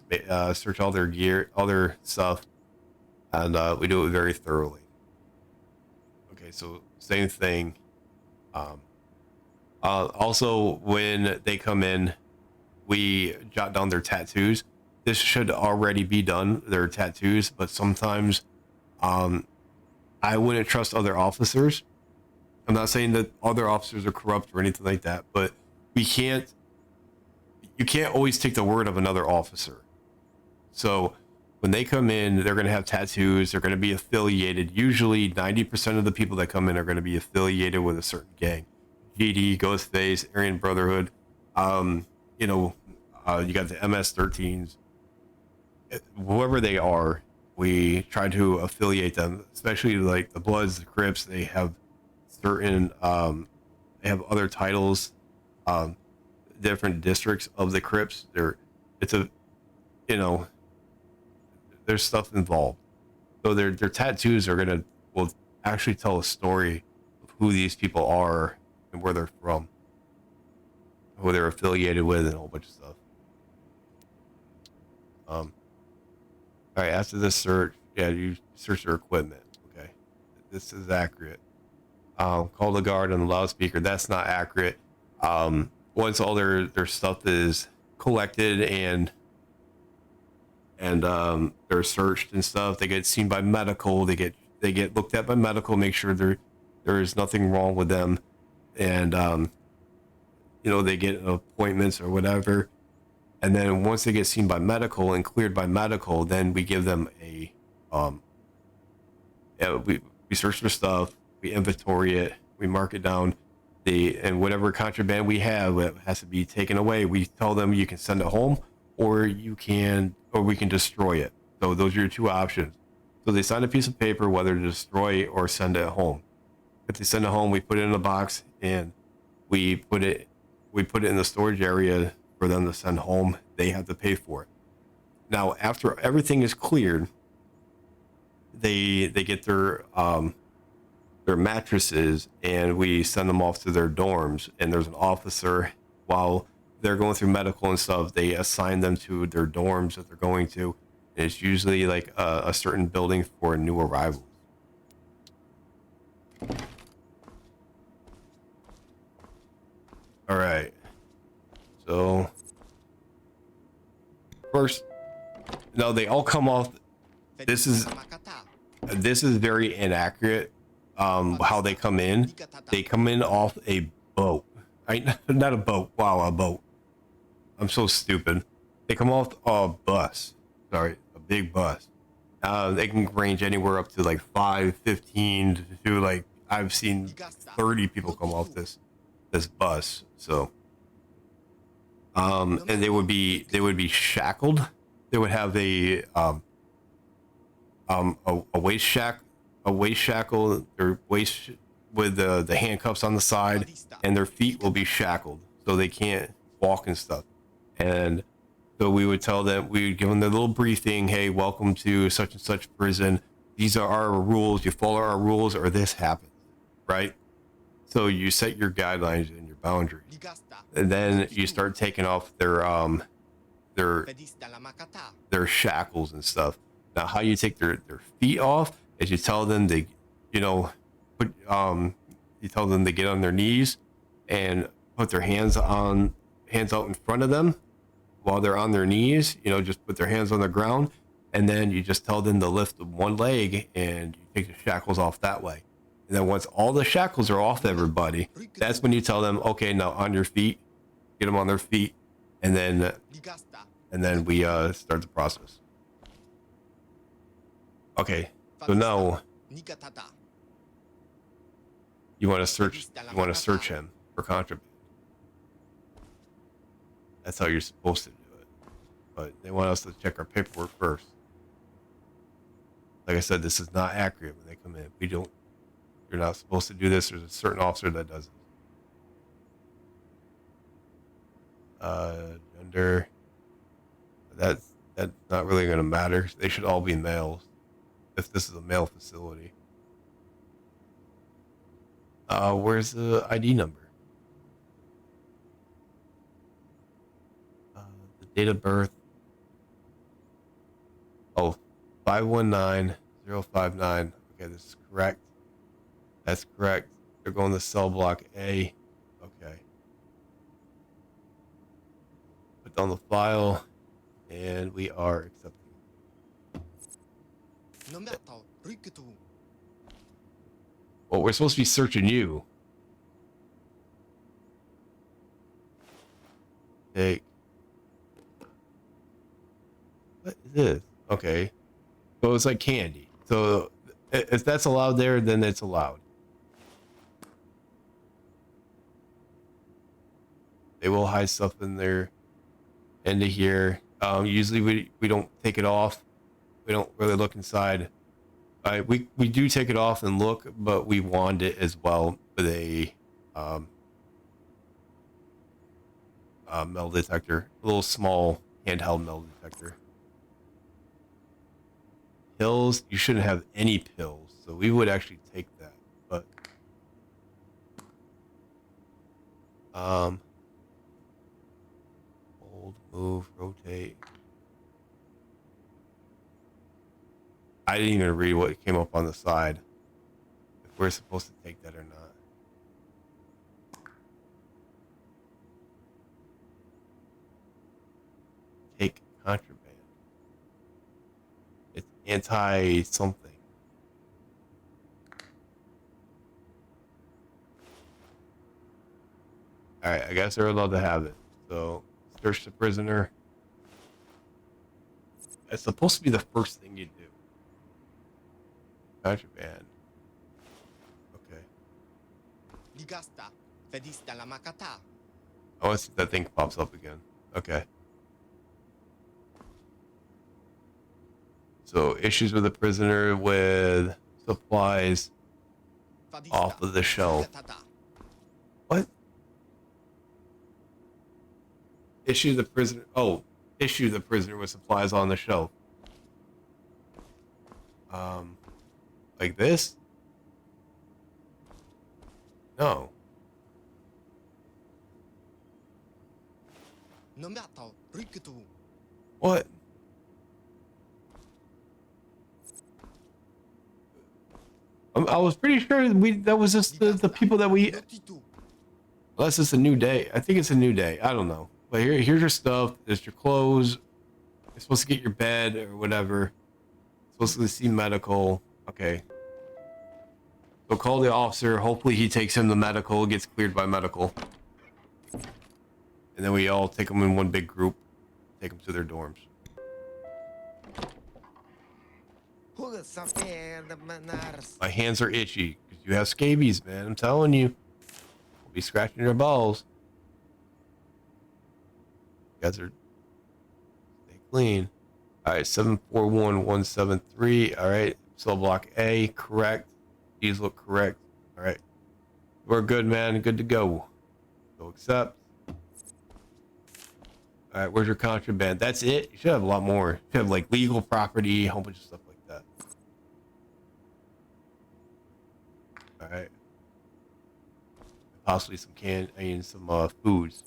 [SPEAKER 1] search all their gear, all their stuff, and we do it very thoroughly. Okay, so same thing. Also, when they come in, we jot down their tattoos. This should already be done, their tattoos, but sometimes I wouldn't trust other officers. I'm not saying that other officers are corrupt or anything like that, but you can't always take the word of another officer. So when they come in, they're going to have tattoos. They're going to be affiliated. Usually 90% of the people that come in are going to be affiliated with a certain gang. GD, Ghostface, Aryan Brotherhood. You got the MS-13s. Whoever they are, we try to affiliate them, especially like the Bloods, the Crips. They have certain, they have other titles, different districts of the Crips. There's stuff involved. So their tattoos will actually tell a story of who these people are and where they're from, who they're affiliated with, and a whole bunch of stuff. All right, after this search, yeah, you search their equipment. Okay, this is accurate. Call the guard on the loudspeaker. That's not accurate. Once all their stuff is collected and they're searched and stuff, they get seen by medical. They get looked at by medical, make sure there is nothing wrong with them, and they get appointments or whatever. And then once they get seen by medical and cleared by medical, then we give them we search their stuff, we inventory it, we mark it down, and whatever contraband we have, it has to be taken away. We tell them you can send it home, or we can destroy it. So those are your two options. So they sign a piece of paper whether to destroy or send it home. If they send it home, we put it in a box and we put it in the storage area for them to send home. They have to pay for it. Now, after everything is cleared, they get their mattresses and we send them off to their dorms. And there's an officer, while they're going through medical and stuff, they assign them to their dorms that they're going to. And it's usually like a certain building for new arrivals. All right. So first, no, they all come off. This is very inaccurate. How they come in. They come in off a boat. Right? Not a boat. Wow, a boat. I'm so stupid. They come off a bus. Sorry, a big bus. They can range anywhere up to like 5, 15 to like I've seen 30 people come off this bus. So and they would be shackled. They would have a waist shackle, their waist with the handcuffs on the side, and their feet will be shackled so they can't walk and stuff. And So we would tell them, we would give them their little briefing. Hey, welcome to such and such prison. These are our rules. You follow our rules or this happens, right? So you set your guidelines and your boundaries, and then you start taking off their their shackles and stuff. Now, how you take their feet off is you tell them they, you know, put you tell them to get on their knees and put their hands out in front of them while they're on their knees. You know, just put their hands on the ground, and then you just tell them to lift one leg and you take the shackles off that way. And then once all the shackles are off everybody, that's when you tell them, okay, now on your feet, get them on their feet, and then we start the process. Okay, so now you want to search him for contraband. That's how you're supposed to do it. But they want us to check our paperwork first. Like I said, this is not accurate when they come in. You're not supposed to do this. There's a certain officer that does it. Gender. That's not really going to matter. They should all be males if this is a male facility. Where's the ID number? The date of birth. Oh, 519059. Okay, this is correct. That's correct. They're going to cell block A. Okay. Put down the file, and we are accepting. Well, we're supposed to be searching you. Take. What is this? Okay. So it's like candy. So if that's allowed there, then it's allowed. They will hide stuff in there, into here. Usually we don't take it off. We don't really look inside. We do take it off and look, but we wand it as well with a metal detector, a little small handheld metal detector. Pills, you shouldn't have any pills, so we would actually take that. But hold, move, rotate. I didn't even read what came up on the side, if we're supposed to take that or not. Take contraband. It's anti something. Alright, I guess they're allowed to have it. So, search the prisoner. It's supposed to be the first thing you do. Contraband. Okay. I want to see if that thing pops up again. Okay. So, issues with the prisoner with supplies off of the shelf. What? Issue the prisoner. Oh, issue the prisoner with supplies on the shelf. Like this? No. What? I was pretty sure that was just the people that we. Unless it's a new day. I think it's a new day. I don't know. But here's your stuff. There's your clothes. You're supposed to get your bed or whatever. Supposed to see medical. Okay. So call the officer. Hopefully he takes him to medical, gets cleared by medical. And then we all take them in one big group. Take them to their dorms. My hands are itchy because you have scabies, man. I'm telling you. We'll be scratching your balls. You guys are stay clean. All right, 741173. All right, cell block A, correct. These look correct. All right, we're good, man. Good to go. Go accept. All right, where's your contraband? That's it? You should have a lot more. You should have like legal property, a whole bunch of stuff like that. All right. Possibly some some foods.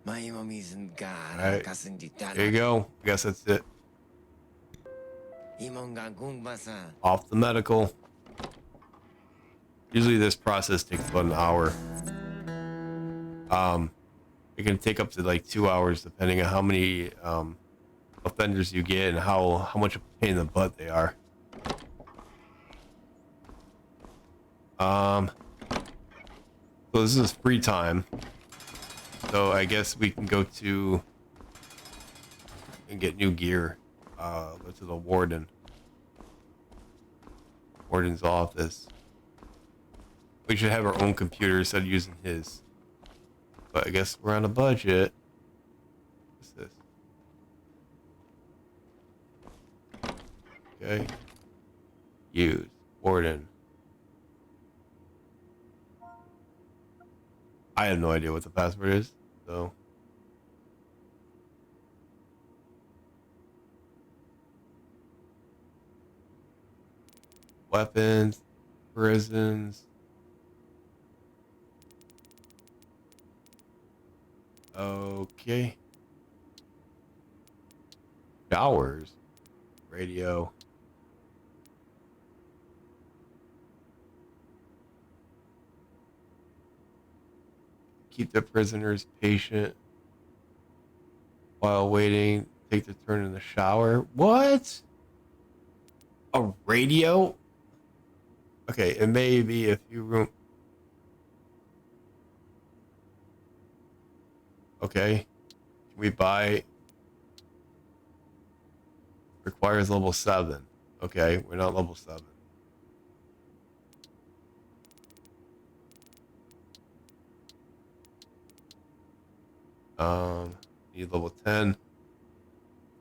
[SPEAKER 1] All right. There you go. I guess that's it. Off the medical. Usually this process takes about an hour. It can take up to like 2 hours depending on how many offenders you get and how much of a pain in the butt they are. So this is free time. So I guess we can go to and get new gear. Go to the warden's office. We should have our own computer instead of using his. But I guess we're on a budget. What's this? Okay. Use warden. I have no idea what the password is, so. Weapons, prisons. Okay. Showers. Radio. Keep the prisoners patient while waiting. Take the turn in the shower. What? A radio? Okay, it may be a few room. Okay. Can we buy? Requires level 7. Okay, we're not level 7. Need level 10.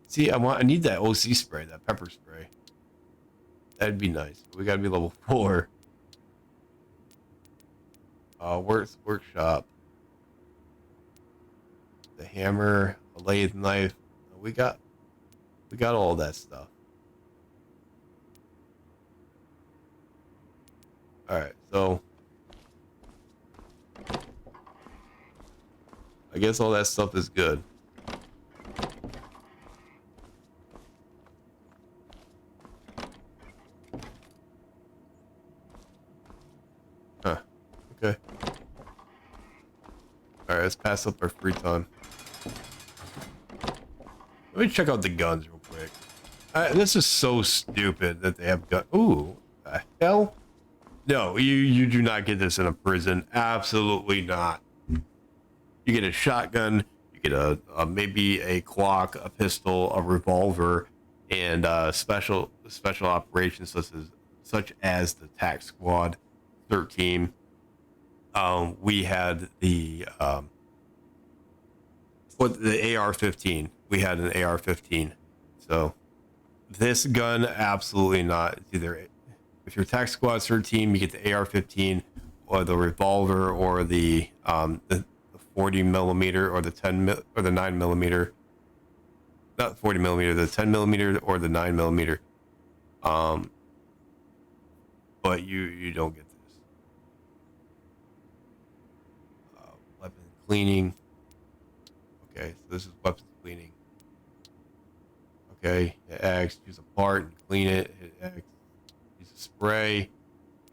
[SPEAKER 1] See, I need that OC spray, that pepper spray. That'd be nice. But we gotta be level 4. Workshop. The hammer, a lathe knife. We got all that stuff. Alright, so I guess all that stuff is good. Huh. Okay. Alright, let's pass up our free time. Let me check out the guns real quick. This is so stupid that they have guns. Ooh, the hell? No, you do not get this in a prison. Absolutely not. You get a shotgun, you get a maybe a Glock, a pistol, a revolver, and special operations such as the Tact Squad 13. We had the AR-15. We had an AR-15. So this gun, absolutely not. It's either if you're Tact Squad 13, you get the AR-15 or the revolver or the 40 millimeter or the 9 millimeter. Not 40 millimeter, the 10 millimeter or the 9 millimeter. But you don't get this. Weapon cleaning. Okay, so this is weapons cleaning. Okay, hit X, use a part and clean it. Hit X, use a spray.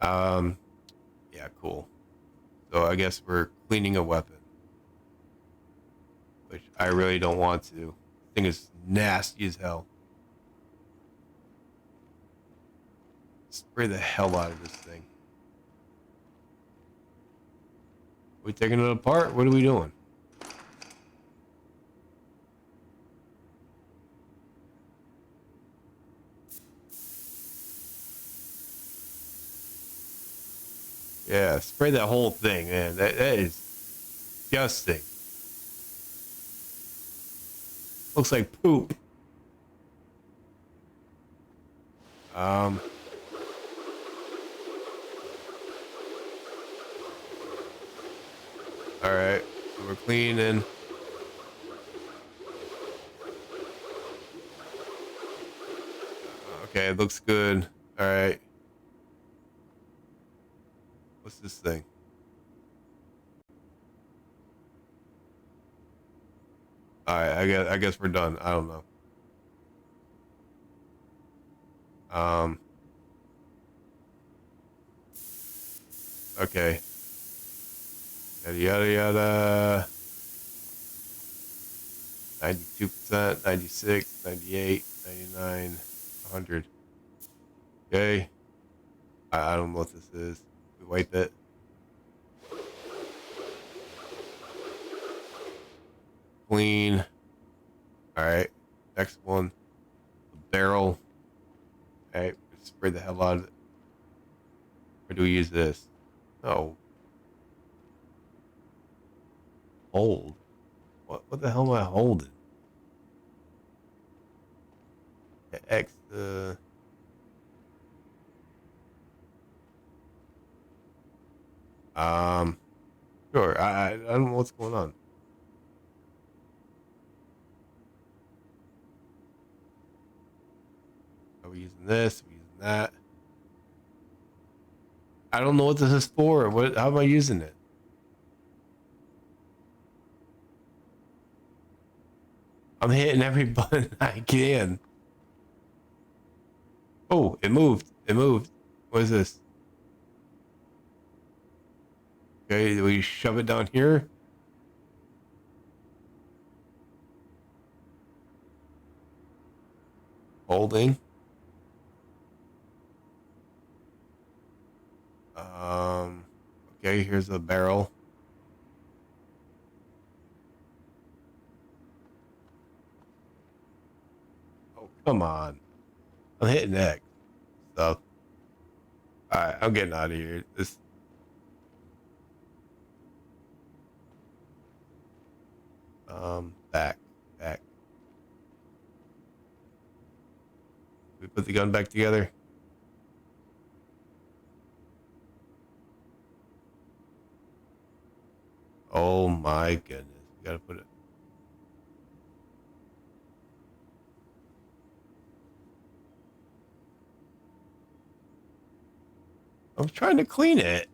[SPEAKER 1] Yeah, cool. So I guess we're cleaning a weapon, which I really don't want to. The thing is nasty as hell. Spray the hell out of this thing. Are we taking it apart? What are we doing? Yeah, spray that whole thing, man. That is disgusting. Looks like poop. All right, so we're cleaning. Okay, it looks good. All right. What's this thing? All right, I guess we're done. I don't know. Um. Okay. Yada yada yada. 92%, 96, 98, 99, 100. Okay. I don't know what this is. We wipe it. Clean. All right. Next one. The barrel. All right. Spray the hell out of it. Or do we use this? Oh, hold. What the hell am I holding? The X. Um. Sure. I don't know what's going on. Are we using this? Are we using that? I don't know what this is for. What? How am I using it? I'm hitting every button I can. Oh, it moved. It moved. What is this? Okay, do we shove it down here? Holding. Um. Okay, here's the barrel. Oh, come on. I'm hitting X. Stuff. All right, I'm getting out of here. This. Back. Back. We put the gun back together. Oh my goodness. We gotta put it. I'm trying to clean it.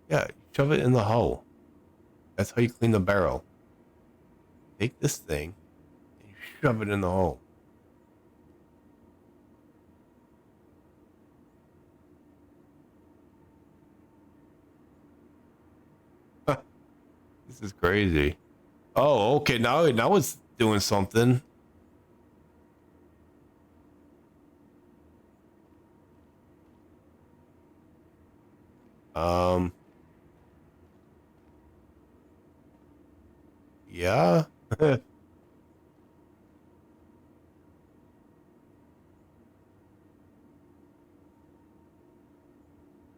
[SPEAKER 1] Yeah, shove it in the hole. That's how you clean the barrel. Take this thing and you shove it in the hole. This is crazy. Oh, okay. Now it's doing something. Um, yeah.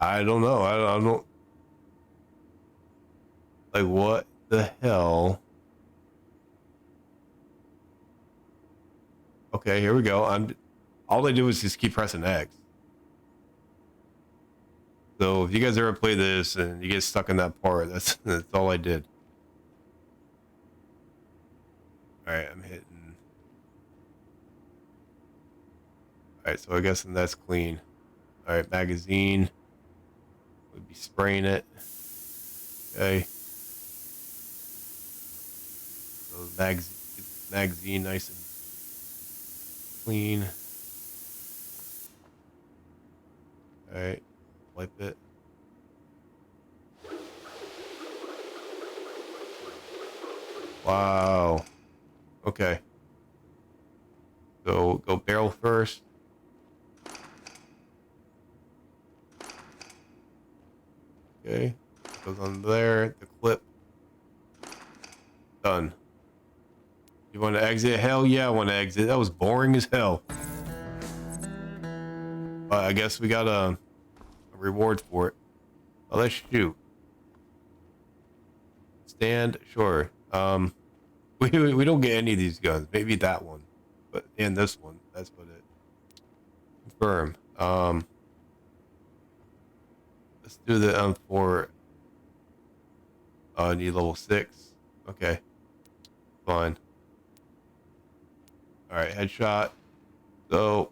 [SPEAKER 1] I don't know. I don't like what the hell. Okay, here we go. I'm all I do is just keep pressing X. So if you guys ever play this and you get stuck in that part, that's all I did. All right, I'm hitting. All right, so I guess that's clean. All right, magazine. We'd be spraying it. Okay. So magazine nice and clean. All right, wipe it. Wow. Okay. So go barrel first. Okay. Goes on there. The clip. Done. You want to exit? Hell yeah, I want to exit. That was boring as hell. That was boring as hell. But I guess we got a reward for it. Oh, let's shoot. Stand, sure. We don't get any of these guns. Maybe that one, but and this one. That's what it. Confirm. Let's do the for. Need level 6. Okay. fun. All right, headshot. So,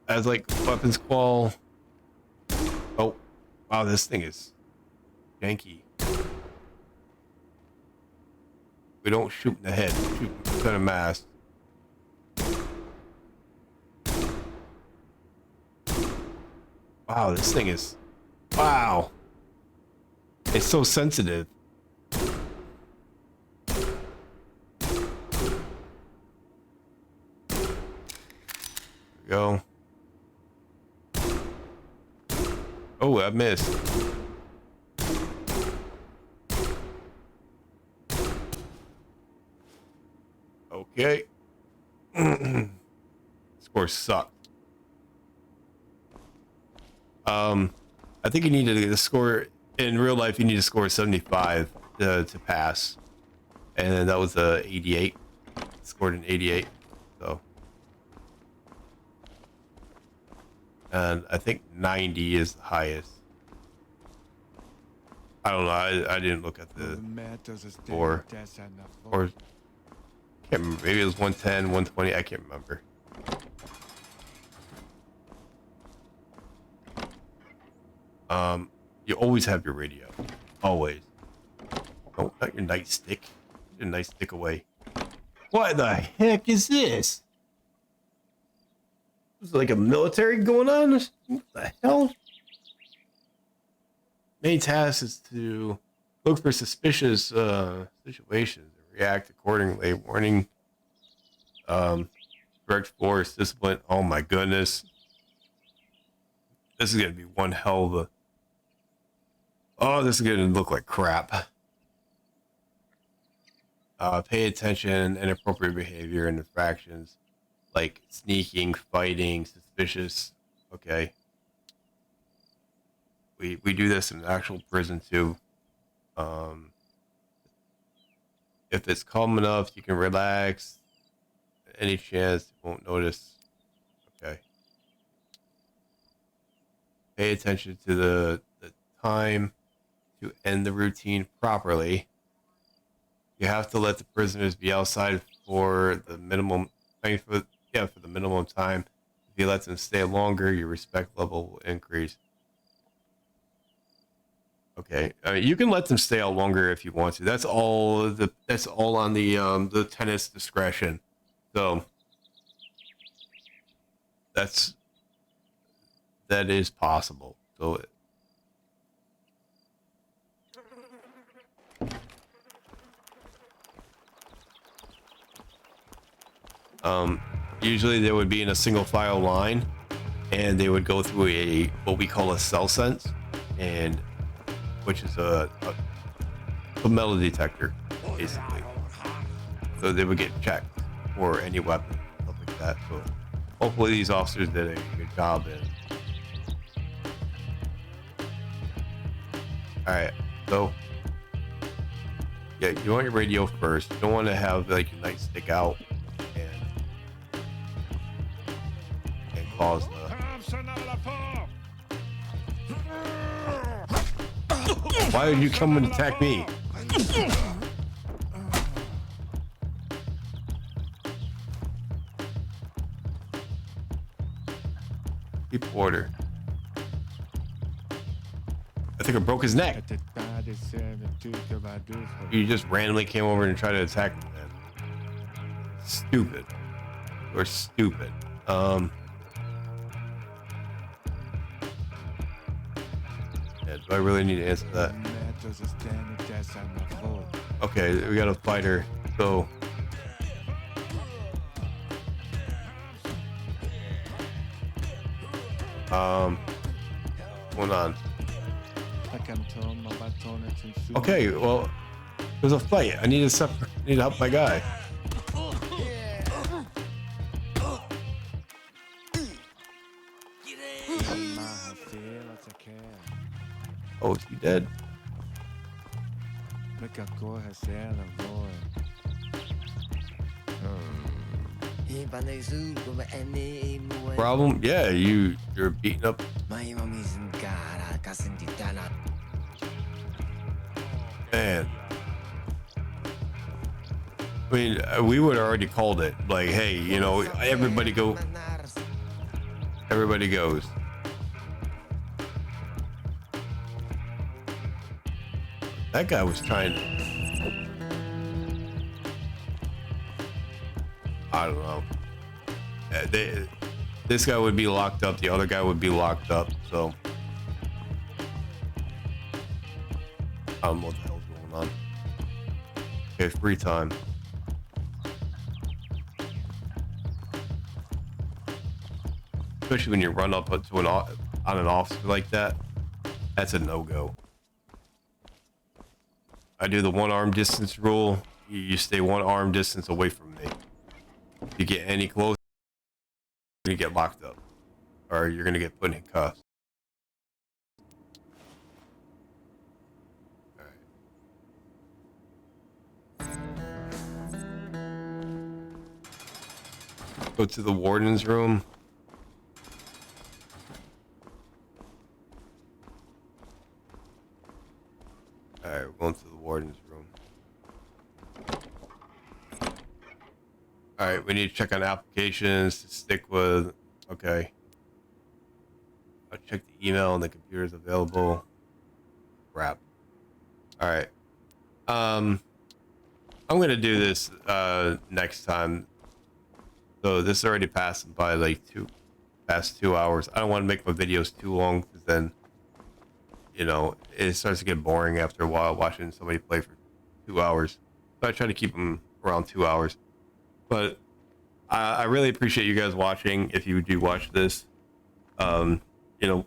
[SPEAKER 1] as like weapons qual. Oh, wow, this thing is janky. We don't shoot in the head. We shoot in the mask. Wow, this thing is. Wow. It's so sensitive. Go. Oh, I missed. Okay. Score sucked. I think you need to score in real life. You need to score 75 to pass, and then that was a 88. Scored an 88. So. And I think 90 is the highest. I don't know. I didn't look at the score. Or can't remember. Maybe it was 110, 120. I can't remember. You always have your radio. Always. Oh, not your nightstick. Get your nightstick away. What the heck is this? Is like a military going on? What the hell? Main task is to look for suspicious situations and react accordingly. Warning, direct force, discipline. Oh my goodness. This is going to be one hell of a... Oh, this is going to look like crap. Pay attention, inappropriate behavior and infractions. Like sneaking, fighting, suspicious. Okay. We do this in actual prison too. If it's calm enough, you can relax. Any chance you won't notice. Okay. Pay attention to the time to end the routine properly. You have to let the prisoners be outside for the minimum. For the minimum time. If you let them stay longer, your respect level will increase. Okay, you can let them stay out longer if you want to. That's all on the lieutenant's discretion. So that is possible. So usually they would be in a single file line, and they would go through what we call a cell sense, and which is a metal detector, basically. So they would get checked for any weapon, stuff like that. So hopefully these officers did a good job in. All right, so yeah, you want your radio first. You don't want to have like your nightstick out and cause the... Why did you come and attack me? Keep order. I think I broke his neck. You just randomly came over and tried to attack me, man. Stupid. You're stupid. Yeah, do I really need to answer that? Okay, we got a fighter. So what's going on? Okay, well, there's a fight. I need to help my guy. Oh, is he dead? Problem? Yeah, you're beating up. Man. I mean, we would have already called it. Like, hey, you know, everybody go. Everybody goes. That guy was trying to. I don't know. This guy would be locked up. The other guy would be locked up. So I don't know what the hell's going on. Okay, free time. Especially when you run up to on an officer like that, that's a no-go. I do the 1 arm distance rule. You stay 1 arm distance away from me. If you get any closer, you're gonna get locked up, or you're gonna get put in cuffs. All right. Go to the warden's room. All right, we're going to the warden's room. All right, we need to check on applications to stick with. Okay. I'll check the email and the computer's available. Crap. All right. I'm gonna do this next time. So this already passed by like past 2 hours. I don't want to make my videos too long because then, you know, it starts to get boring after a while watching somebody play for 2 hours. So I try to keep them around 2 hours. But I really appreciate you guys watching. If you do watch this, you know, you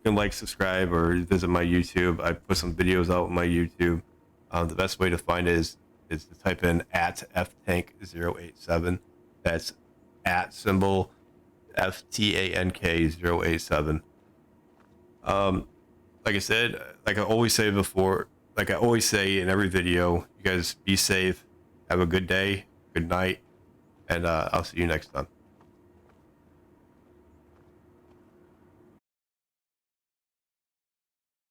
[SPEAKER 1] can like, subscribe, or visit my YouTube. I put some videos out on my YouTube. The best way to find it is to type in @ftank087. That's @ FTANK087. Like I said, like I always say before, like I always say in every video, you guys be safe, have a good day, good night, and I'll see you next time.